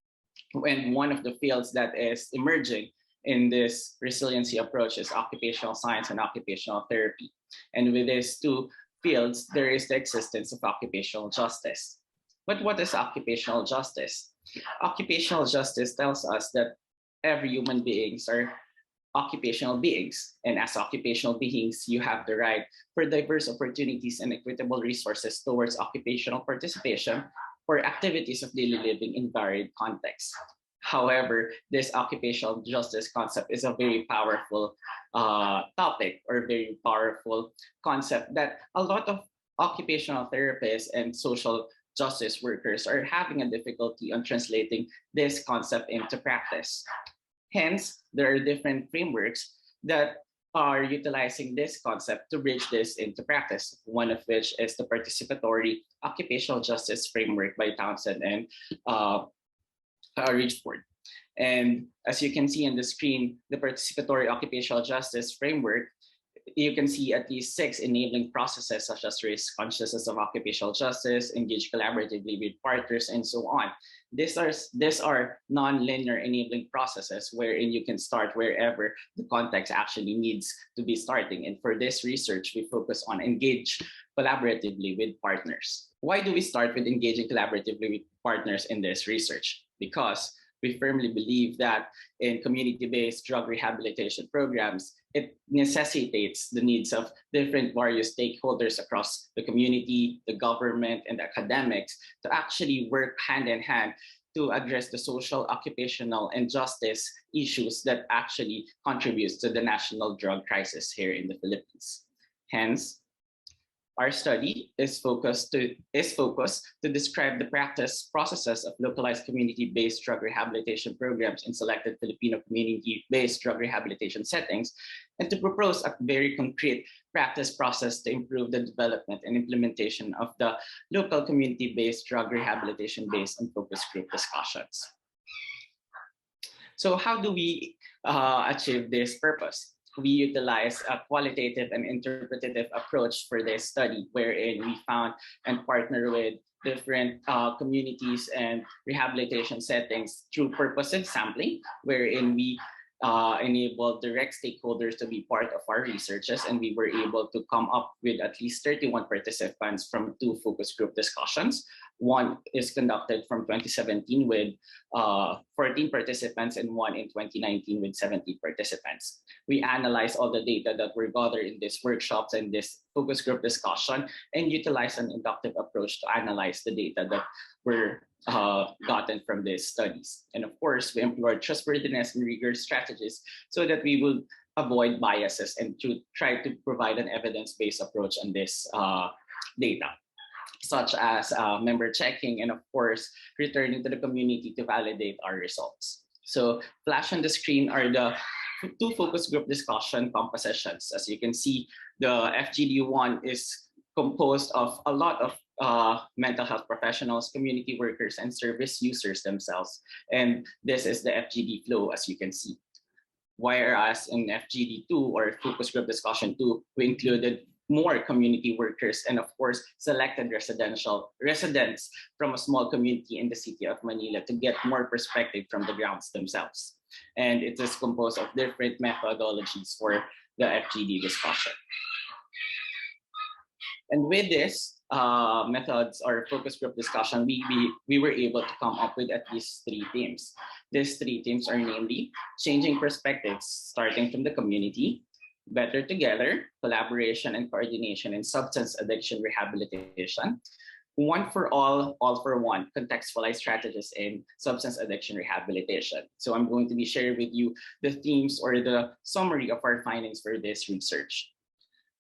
And one of the fields that is emerging in this resiliency approach is occupational science and occupational therapy. And with these two fields, there is the existence of occupational justice. But what is occupational justice? Occupational justice tells us that every human beings are occupational beings. And as occupational beings, you have the right for diverse opportunities and equitable resources towards occupational participation or activities of daily living in varied contexts. However, this occupational justice concept is a very powerful topic or very powerful concept that a lot of occupational therapists and social justice workers are having a difficulty on translating this concept into practice. Hence, there are different frameworks that are utilizing this concept to bridge this into practice, one of which is the Participatory Occupational Justice Framework by Townsend and Ridgeford. And as you can see on the screen, the Participatory Occupational Justice Framework, you can see at least 6 enabling processes such as raise consciousness of occupational justice, engage collaboratively with partners, and so on. These are non-linear enabling processes wherein you can start wherever the context actually needs to be starting. And for this research, we focus on engage collaboratively with partners. Why do we start with engaging collaboratively with partners in this research? Because we firmly believe that in community-based drug rehabilitation programs, it necessitates the needs of different various stakeholders across the community, the government, and academics to actually work hand in hand to address the social, occupational, and justice issues that actually contributes to the national drug crisis here in the Philippines. Hence, our study is focused to describe the processes of localized community-based drug rehabilitation programs in selected Filipino community-based drug rehabilitation settings, and to propose a very concrete practice process to improve the development and implementation of the local community-based drug rehabilitation based on focus group discussions. So how do we achieve this purpose? We utilize a qualitative and interpretative approach for this study, wherein we found and partner with different communities and rehabilitation settings through purposive sampling, wherein we enabled direct stakeholders to be part of our researches, and we were able to come up with at least 31 participants from 2 focus group discussions. One is conducted from 2017 with 14 participants, and one in 2019 with 70 participants. We analyzed all the data that were gathered in these workshops and this focus group discussion, and utilized an inductive approach to analyze the data that were gotten from these studies. And of course, we employed trustworthiness and rigorous strategies so that we will avoid biases and to try to provide an evidence-based approach on this data, such as member checking and of course, returning to the community to validate our results. So flash on the screen are the 2 focus group discussion compositions. As you can see, the FGD1 is composed of a lot of mental health professionals, community workers, and service users themselves. And this is the FGD flow, as you can see. Whereas in FGD2 or focus group discussion 2, we included more community workers and of course selected residents from a small community in the city of Manila to get more perspective from the grounds themselves. And it is composed of different methodologies for the FGD discussion. And with this methods or focus group discussion, we were able to come up with at least 3 themes. These 3 themes are namely changing perspectives starting from the community, better together, collaboration and coordination in substance addiction rehabilitation, one for all for one, contextualized strategies in substance addiction rehabilitation. So I'm going to be sharing with you the themes or the summary of our findings for this research.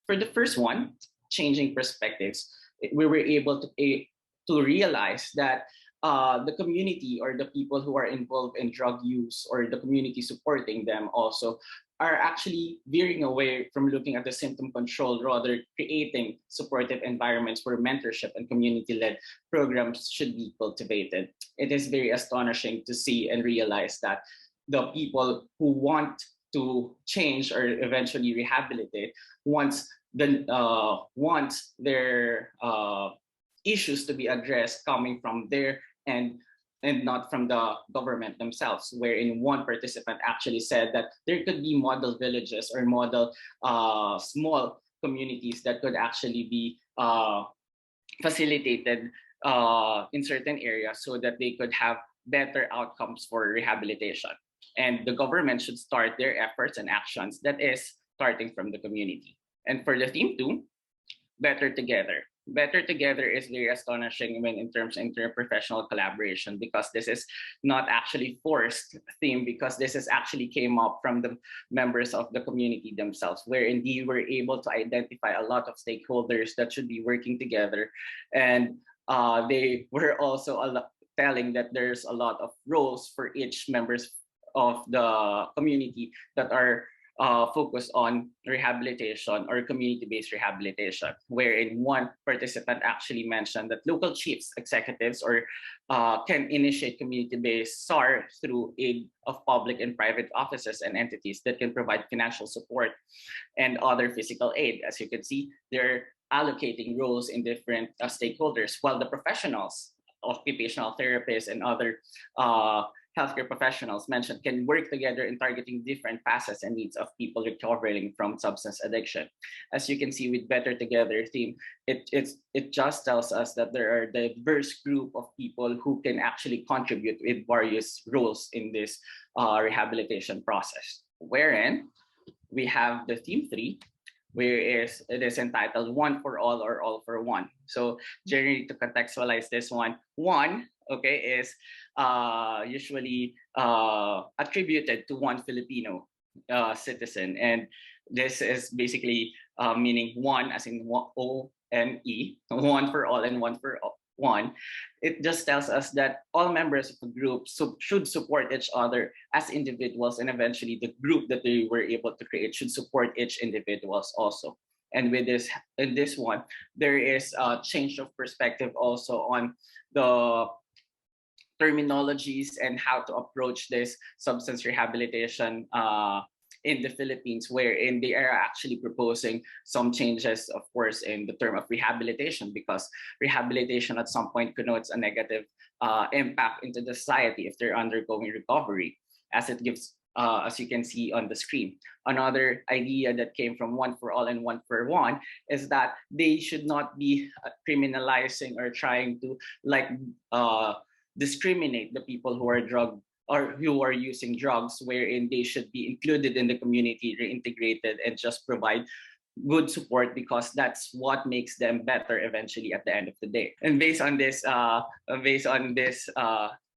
For the first one, changing perspectives, we were able to realize that the community or the people who are involved in drug use or the community supporting them also are actually veering away from looking at the symptom control, rather creating supportive environments where mentorship and community-led programs should be cultivated. It is very astonishing to see and realize that the people who want to change or eventually rehabilitate wants their issues to be addressed coming from their end and not from the government themselves, wherein one participant actually said that there could be model villages or model small communities that could actually be facilitated in certain areas so that they could have better outcomes for rehabilitation. And the government should start their efforts and actions that is starting from the community. And for the theme 2, better together. Better together is very astonishing when in terms of interprofessional collaboration, because this is not actually forced theme, because this is actually came up from the members of the community themselves, wherein they were able to identify a lot of stakeholders that should be working together. And they were also telling that there's a lot of roles for each members of the community that are focused on rehabilitation or community-based rehabilitation, wherein one participant actually mentioned that local chiefs, executives, or can initiate community-based SAR through aid of public and private offices and entities that can provide financial support and other physical aid. As you can see, they're allocating roles in different stakeholders, while the professionals, occupational therapists and other healthcare professionals mentioned can work together in targeting different facets and needs of people recovering from substance addiction. As you can see with Better Together theme, it just tells us that there are a diverse group of people who can actually contribute with various roles in this rehabilitation process. Wherein we have the theme 3, where it is entitled One for All or All for One. So generally, to contextualize this one, okay, is usually attributed to one Filipino citizen. And this is basically meaning one as in O-N-E, one for all and one for one. It just tells us that all members of the group should support each other as individuals, and eventually the group that they were able to create should support each individuals also. And with this, in this one, there is a change of perspective also on the terminologies and how to approach this substance rehabilitation in the Philippines, wherein they are actually proposing some changes, of course, in the term of rehabilitation, because rehabilitation at some point connotes a negative impact into the society if they're undergoing recovery, as it gives as you can see on the screen. Another idea that came from One for All and One for One is that they should not be criminalizing or trying to discriminate the people who are who are using drugs, wherein they should be included in the community, reintegrated, and just provide good support, because that's what makes them better eventually at the end of the day. And based on this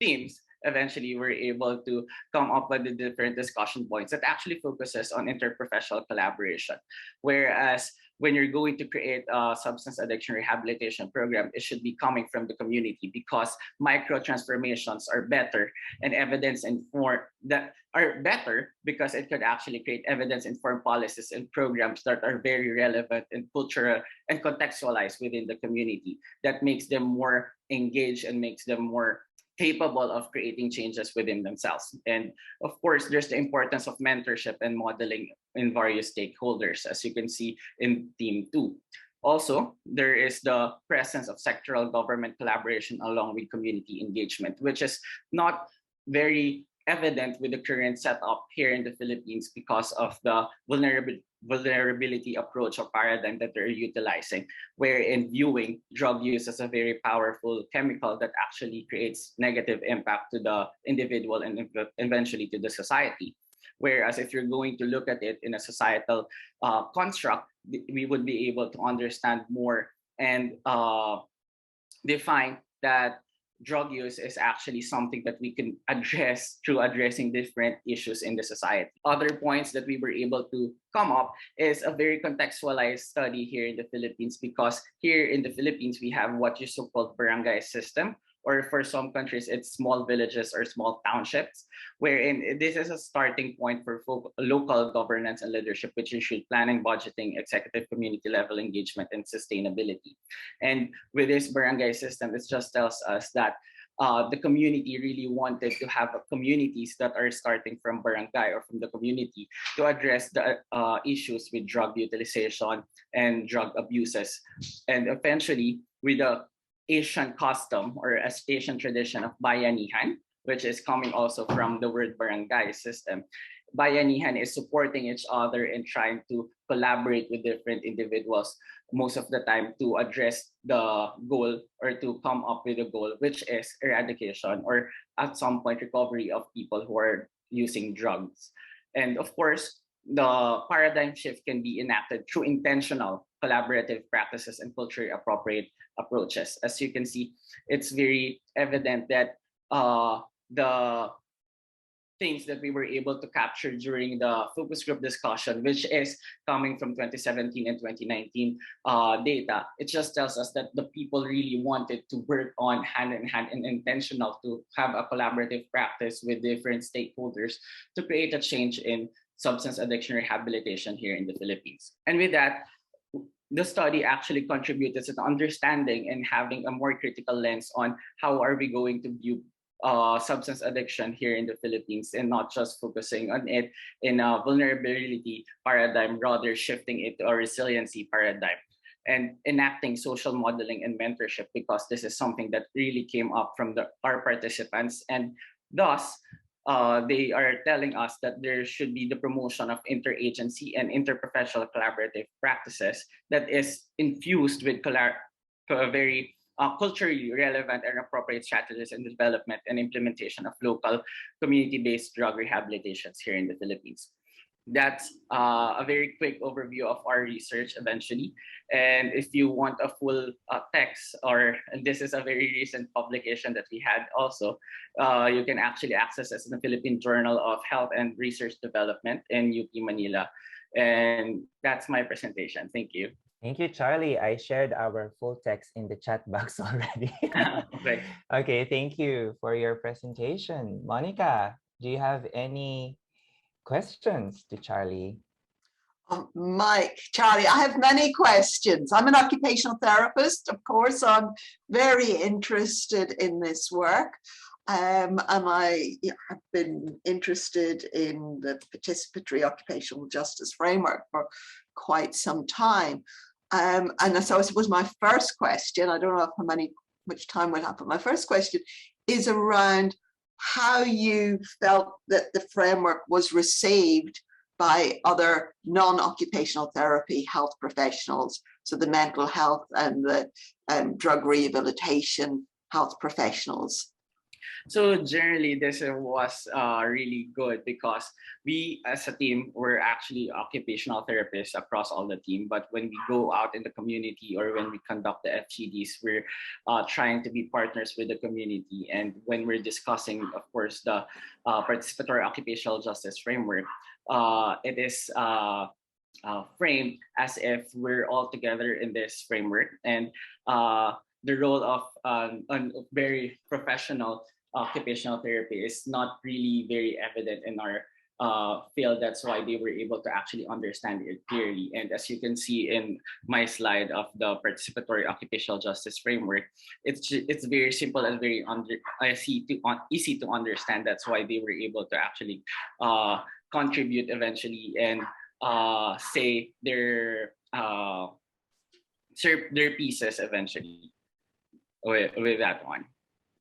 themes, eventually we're able to come up with the different discussion points that actually focuses on interprofessional collaboration. Whereas when you're going to create a substance addiction rehabilitation program, it should be coming from the community, because micro transformations are better and evidence-informed, that are better because it could actually create evidence-informed policies and programs that are very relevant and cultural and contextualized within the community, that makes them more engaged and makes them more capable of creating changes within themselves. And of course, there's the importance of mentorship and modeling in various stakeholders, as you can see in theme 2. Also, there is the presence of sectoral government collaboration along with community engagement, which is not very evident with the current setup here in the Philippines because of the vulnerability approach or paradigm that they're utilizing, wherein viewing drug use as a very powerful chemical that actually creates negative impact to the individual and eventually to the society. Whereas if you're going to look at it in a societal construct, we would be able to understand more and define that drug use is actually something that we can address through addressing different issues in the society. Other points that we were able to come up is a very contextualized study here in the Philippines, because here in the Philippines, we have what is so-called barangay system, or for some countries, it's small villages or small townships, wherein this is a starting point for local governance and leadership, which include planning, budgeting, executive community level engagement, and sustainability. And with this barangay system, it just tells us that the community really wanted to have communities that are starting from barangay or from the community to address the issues with drug utilization and drug abuses. And eventually, with the Asian custom or as Asian tradition of bayanihan, which is coming also from the word barangay system. Bayanihan is supporting each other and trying to collaborate with different individuals most of the time to address the goal or to come up with a goal, which is eradication or at some point recovery of people who are using drugs. And of course, the paradigm shift can be enacted through intentional collaborative practices and culturally appropriate approaches. As you can see, it's very evident that the things that we were able to capture during the focus group discussion, which is coming from 2017 and 2019 data, it just tells us that the people really wanted to work on hand in hand and intentional to have a collaborative practice with different stakeholders to create a change in substance addiction rehabilitation here in the Philippines. And with that, the study actually contributed to the understanding and having a more critical lens on how are we going to view substance addiction here in the Philippines, and not just focusing on it in a vulnerability paradigm, rather shifting it to a resiliency paradigm and enacting social modeling and mentorship, because this is something that really came up from our participants. And thus, they are telling us that there should be the promotion of interagency and interprofessional collaborative practices that is infused with very culturally relevant and appropriate strategies in the development and implementation of local community-based drug rehabilitations here in the Philippines. That's a very quick overview of our research eventually. And if you want a full text, and this is a very recent publication that we had also, you can actually access this in the Philippine Journal of Health and Research Development in UP Manila. And that's my presentation. Thank you. Thank you, Charlie. I shared our full text in the chat box already. Okay. Okay, thank you for your presentation. Monica, do you have any questions to Charlie? Mike, Charlie, I have many questions. I'm an occupational therapist, of course. I'm very interested in this work. And I have been interested in the participatory occupational justice framework for quite some time. And so I suppose my first question, I don't know how much time we'll have, but my first question is around how you felt that the framework was received by other non-occupational therapy health professionals, so the mental health and the drug rehabilitation health professionals. So generally, this was really good because we as a team were actually occupational therapists across all the team. But when we go out in the community or when we conduct the FGDs, we're trying to be partners with the community. And when we're discussing, of course, the participatory occupational justice framework, it is framed as if we're all together in this framework. And the role of a very professional occupational therapy is not really very evident in our field. That's why they were able to actually understand it clearly. And as you can see in my slide of the participatory occupational justice framework, it's very simple and very easy to understand. That's why they were able to actually contribute eventually and say their pieces eventually with that one.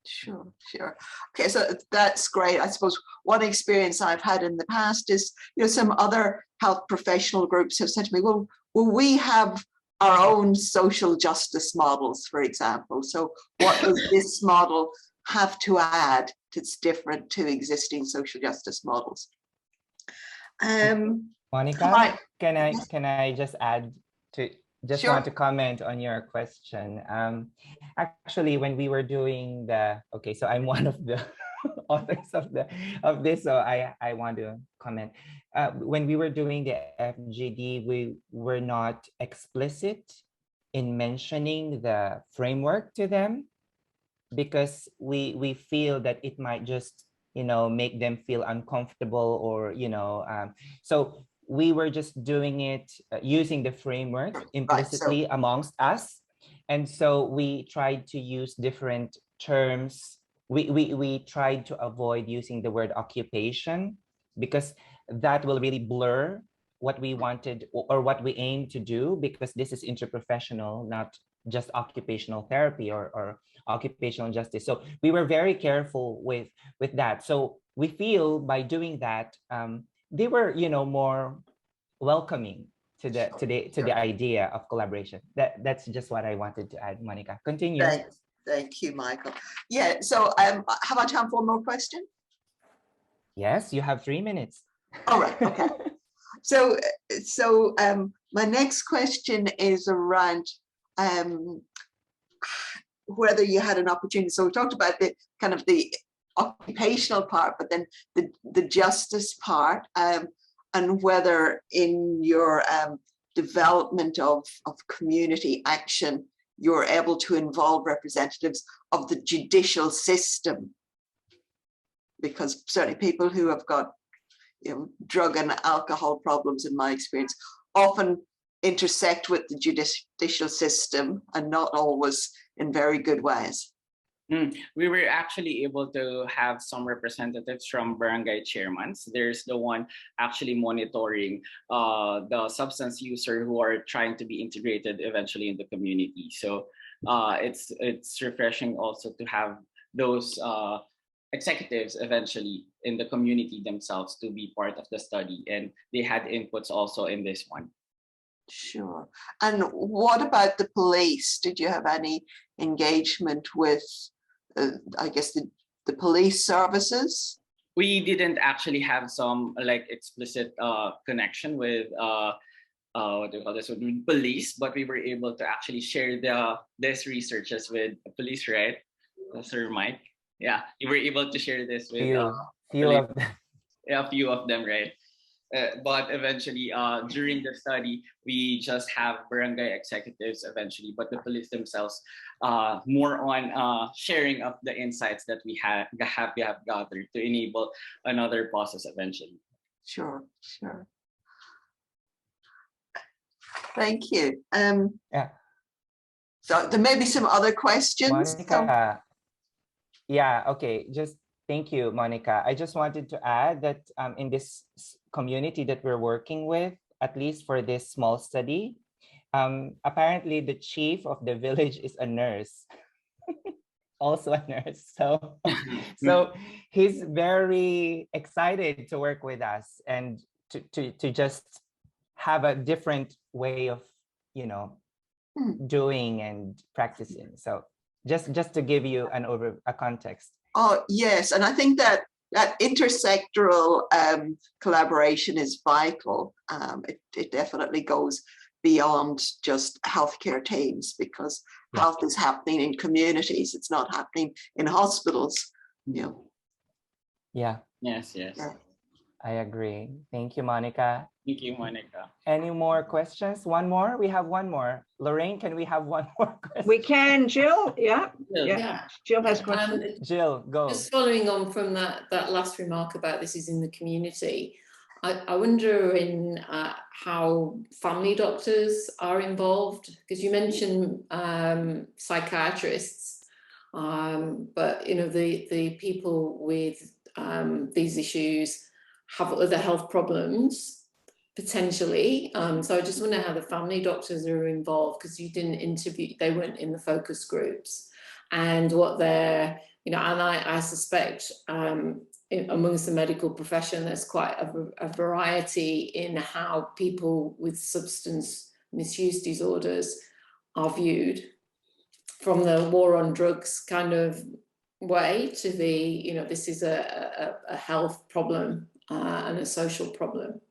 Sure, sure. Okay, so that's great. I suppose one experience I've had in the past is, some other health professional groups have said to me, well, we have our own social justice models, for example. So what does this model have to add that's different to existing social justice models? Monica, can I just add to Sure. want to comment on your question. Actually, when we were doing so I'm one of the authors of this, so I want to comment. When we were doing the FGD, we were not explicit in mentioning the framework to them because we feel that it might just make them feel uncomfortable or so we were just doing it using the framework implicitly amongst us. And so we tried to use different terms. We tried to avoid using the word occupation because that will really blur what we wanted or what we aim to do, because this is interprofessional, not just occupational therapy or occupational justice. So we were very careful with that. So we feel by doing that, they were, more welcoming to the idea of collaboration. That's just what I wanted to add, Monica. Continue. Thank you, Michael. Yeah. So, have I time for one more question? Yes, you have 3 minutes. All right. Okay. So my next question is around whether you had an opportunity. So we talked about the kind of the occupational part, but then the justice part, and whether in your development of community action, you're able to involve representatives of the judicial system, because certainly people who have got drug and alcohol problems, in my experience, often intersect with the judicial system and not always in very good ways. We were actually able to have some representatives from barangay chairmen. There's the one actually monitoring the substance user who are trying to be integrated eventually in the community. So it's refreshing also to have those executives eventually in the community themselves to be part of the study, and they had inputs also in this one. Sure. And what about the police? Did you have any engagement with I guess the police services? We didn't actually have some like explicit connection with what do you call this, with police, but we were able to actually share this researches with the police, right, Sir Mike? Yeah, you were able to share this with a few of them, right? But eventually, during the study, we just have barangay executives eventually, but the police themselves more on sharing of the insights that we have gathered to enable another process eventually. Sure. Thank you. Yeah. So there may be some other questions. Monica. Yeah, okay. Just thank you, Monica. I just wanted to add that in this community that we're working with, at least for this small study, apparently the chief of the village is a nurse. also a nurse. So, so he's very excited to work with us and to just have a different way of, doing and practicing. So just to give you a context. Oh, yes. And I think that intersectoral collaboration is vital. It definitely goes beyond just healthcare teams, because health is happening in communities. It's not happening in hospitals. Yeah. Yes, yes. Yeah. I agree. Thank you, Monica. Thank you, Monica. Any more questions? One more? We have one more. Lorraine, can we have one more question? We can, Jill. Yeah. Yeah. Jill has questions. Jill, go. Just following on from that last remark about this is in the community, I wonder in how family doctors are involved, because you mentioned psychiatrists, but the people with these issues have other health problems potentially. So I just wonder how the family doctors are involved, because you didn't interview, they weren't in the focus groups, and what they're, and I suspect amongst the medical profession, there's quite a variety in how people with substance misuse disorders are viewed, from the war on drugs kind of way to the, this is a health problem and a social problem.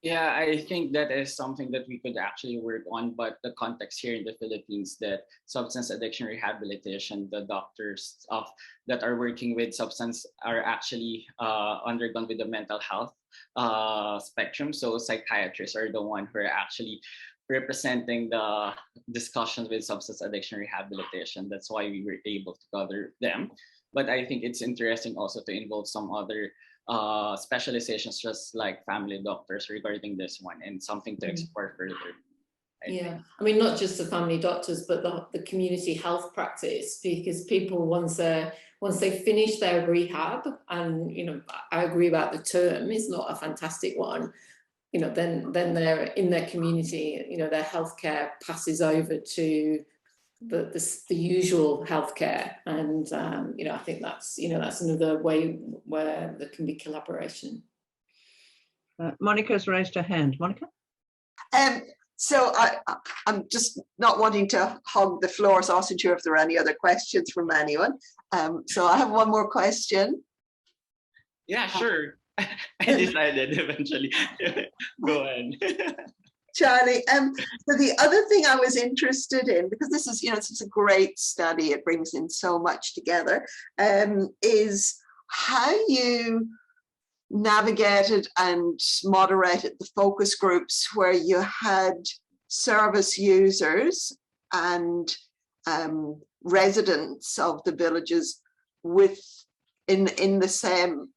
Yeah, I think that is something that we could actually work on, but the context here in the Philippines, that substance addiction rehabilitation, the doctors that are working with substance are actually undergone with the mental health spectrum. So psychiatrists are the one who are actually representing the discussions with substance addiction rehabilitation. That's why we were able to cover them. But I think it's interesting also to involve some other specializations, just like family doctors, regarding this one, and something to explore further. Yeah, I mean, not just the family doctors, but the community health practice, because people, once they finish their rehab, and I agree about the term, it's not a fantastic one, then they're in their community, their healthcare passes over to the usual healthcare, and I think that's that's another way where there can be collaboration. Monica's raised her hand. Monica. So I'm just not wanting to hog the floor, so I wasn't sure if there are any other questions from anyone. So I have one more question. Yeah, sure. I decided eventually. Go ahead. Charlie, so the other thing I was interested in, because this is, it's a great study, it brings in so much together, is how you navigated and moderated the focus groups where you had service users and residents of the villages in the same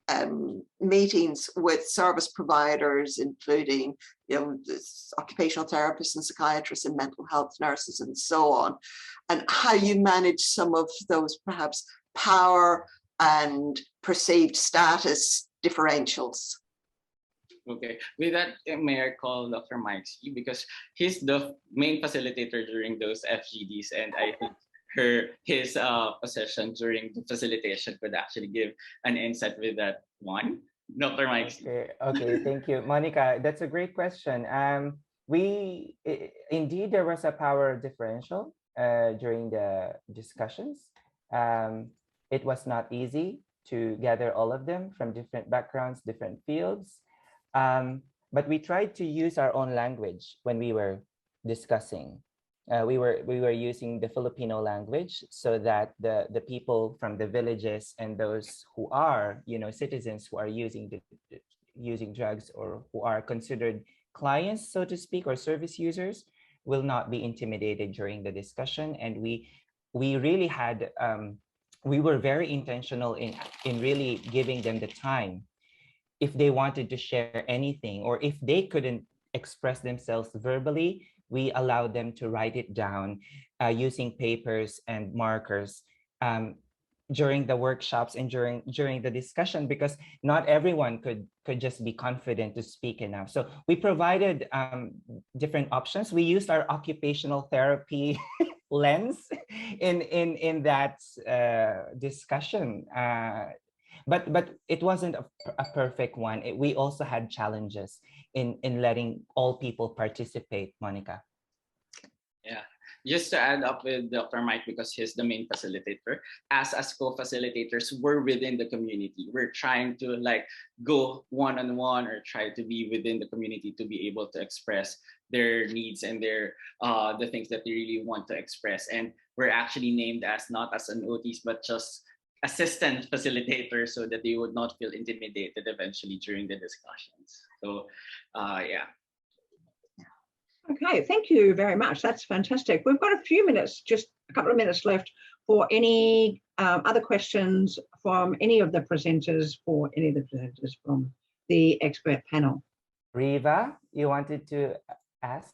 meetings with service providers, including occupational therapists and psychiatrists and mental health nurses and so on, and how you manage some of those perhaps power and perceived status differentials. Okay, with that, may I call Dr. Mikesy, because he's the main facilitator during those FGDs, and I think his position during the facilitation could actually give an insight with that one. Dr. Mikesy. Okay, thank you, Monica. That's a great question. Indeed, there was a power differential during the discussions. It was not easy to gather all of them from different backgrounds, different fields. But we tried to use our own language when we were discussing. We were using the Filipino language so that the people from the villages and those who are citizens who are using drugs, or who are considered clients, so to speak, or service users, will not be intimidated during the discussion. And we really had we were very intentional in really giving them the time. If they wanted to share anything, or if they couldn't express themselves verbally, we allowed them to write it down using papers and markers during the workshops and during the discussion, because not everyone could just be confident to speak enough. So we provided different options. We used our occupational therapy lens in that discussion. But it wasn't a perfect one. We also had challenges in letting all people participate, Monica. Yeah, just to add up with Dr. Mike, because he's the main facilitator, as co-facilitators, we're within the community. We're trying to like go one-on-one or try to be within the community to be able to express their needs and their the things that they really want to express. And we're actually named as not as an OTs, but just assistant facilitator, so that they would not feel intimidated eventually during the discussions. So yeah. Okay, thank you very much. That's fantastic. We've got a few minutes, just a couple of minutes left for any other questions from any of the presenters from the expert panel. Reeva, you wanted to ask?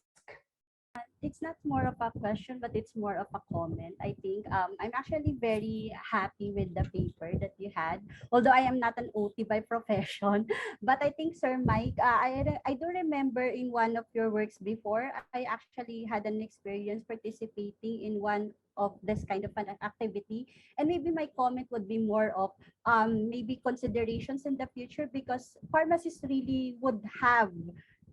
It's not more of a question, but it's more of a comment. I think I'm actually very happy with the paper that you had, although I am not an OT by profession. But I think, Sir Mike, I do remember in one of your works before, I actually had an experience participating in one of this kind of an activity. And maybe my comment would be more of maybe considerations in the future, because pharmacists really would have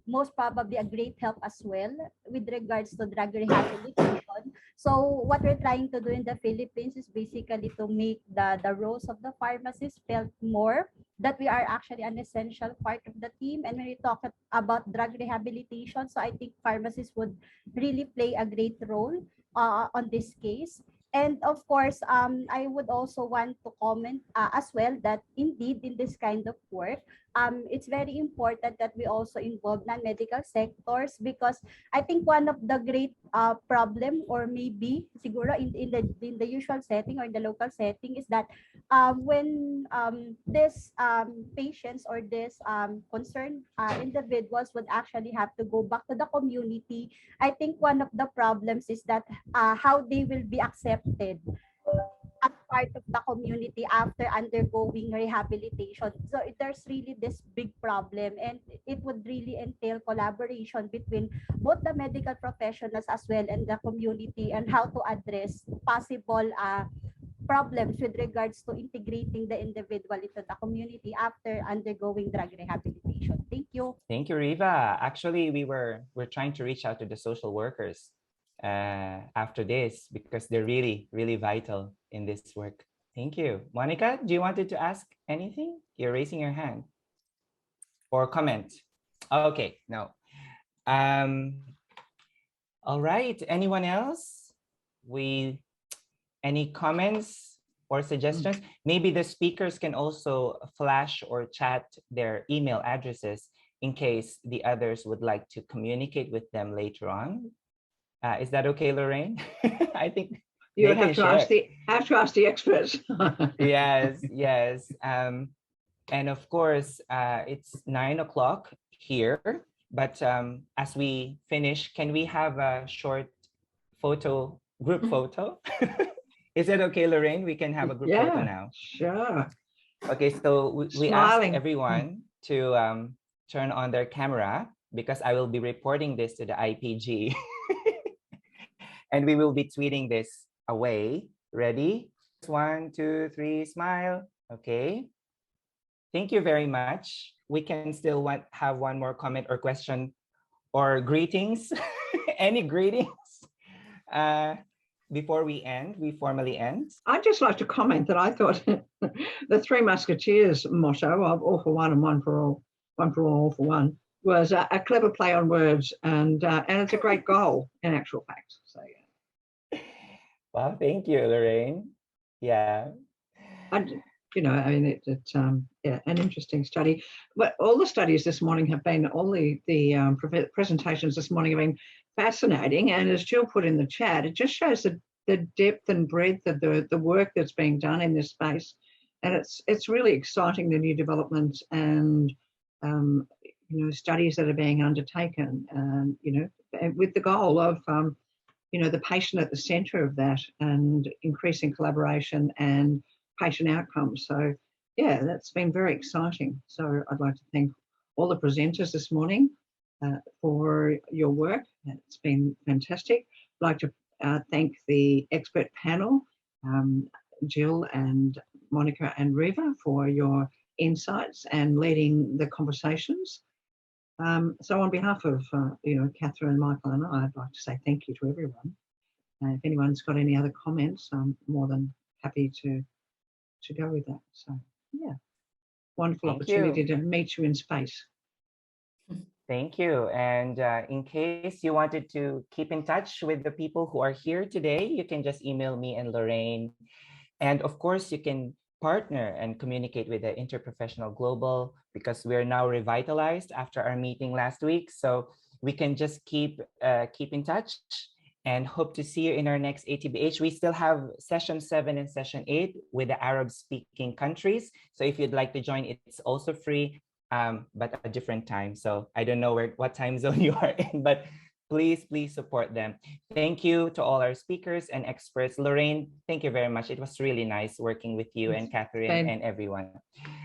most probably a great help as well with regards to drug rehabilitation. So what we're trying to do in the Philippines is basically to make the roles of the pharmacists felt more that we are actually an essential part of the team. And when we talk about drug rehabilitation, so I think pharmacists would really play a great role on this case. And of course, I would also want to comment as well that indeed in this kind of work, it's very important that we also involve non-medical sectors, because I think one of the great problem, or maybe siguro in the usual setting or in the local setting, is that when this patients or this concerned individuals would actually have to go back to the community, I think one of the problems is that how they will be accepted as part of the community after undergoing rehabilitation. So there's really this big problem, and it would really entail collaboration between both the medical professionals as well and the community, and how to address possible problems with regards to integrating the individual into the community after undergoing drug rehabilitation. Thank you. Thank you, Reeva. Actually, we're trying to reach out to the social workers after this, because they're really, really vital in this work. Thank you. Monica, do you wanted to ask anything? You're raising your hand. Or comment? Okay, no. All right, anyone else? Any comments or suggestions? Maybe the speakers can also flash or chat their email addresses in case the others would like to communicate with them later on. Is that okay, Lorraine? I think you have to ask the experts. Yes, yes. And of course, it's 9 o'clock here. But as we finish, can we have a short photo, group photo? Is it okay, Lorraine? We can have a group photo now. Sure. Okay, so we asked everyone to turn on their camera, because I will be reporting this to the IPG. And we will be tweeting this away. Ready? 1, 2, 3, smile. Okay. Thank you very much. We can still have one more comment or question or greetings. Any greetings before we formally end? I'd just like to comment that I thought the Three Musketeers motto of all for one and one for all, all for one, was a clever play on words, and it's a great goal in actual fact. So yeah. Well, thank you, Lorraine. Yeah. It's yeah, an interesting study. But all the studies this morning have been, all the presentations this morning have been fascinating. And as Jill put in the chat, it just shows the depth and breadth of the work that's being done in this space. And it's really exciting, the new developments and studies that are being undertaken. With the goal of the patient at the center of that, and increasing collaboration and patient outcomes. So yeah, that's been very exciting. So I'd like to thank all the presenters this morning for your work. It's been fantastic. I'd like to thank the expert panel, Jill and Monica and Reeva, for your insights and leading the conversations. So on behalf of Kathryn, Michael and I, I'd like to say thank you to everyone. If anyone's got any other comments, I'm more than happy to go with that. So yeah, wonderful opportunity to meet you in space. Thank you. And in case you wanted to keep in touch with the people who are here today, you can just email me and Lorraine. And of course, you can partner and communicate with the Interprofessional.Global, because we're now revitalized after our meeting last week. So we can just keep in touch and hope to see you in our next ATBH. We still have session 7 and session 8 with the Arab-speaking countries. So if you'd like to join, it's also free, but a different time. So I don't know what time zone you are in, but please support them. Thank you to all our speakers and experts. Lorraine, thank you very much. It was really nice working with you and Kathryn and everyone.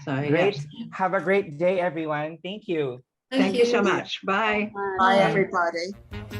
So, great. Yes. Have a great day, everyone. Thank you. Thank you so much. Bye. Bye, everybody.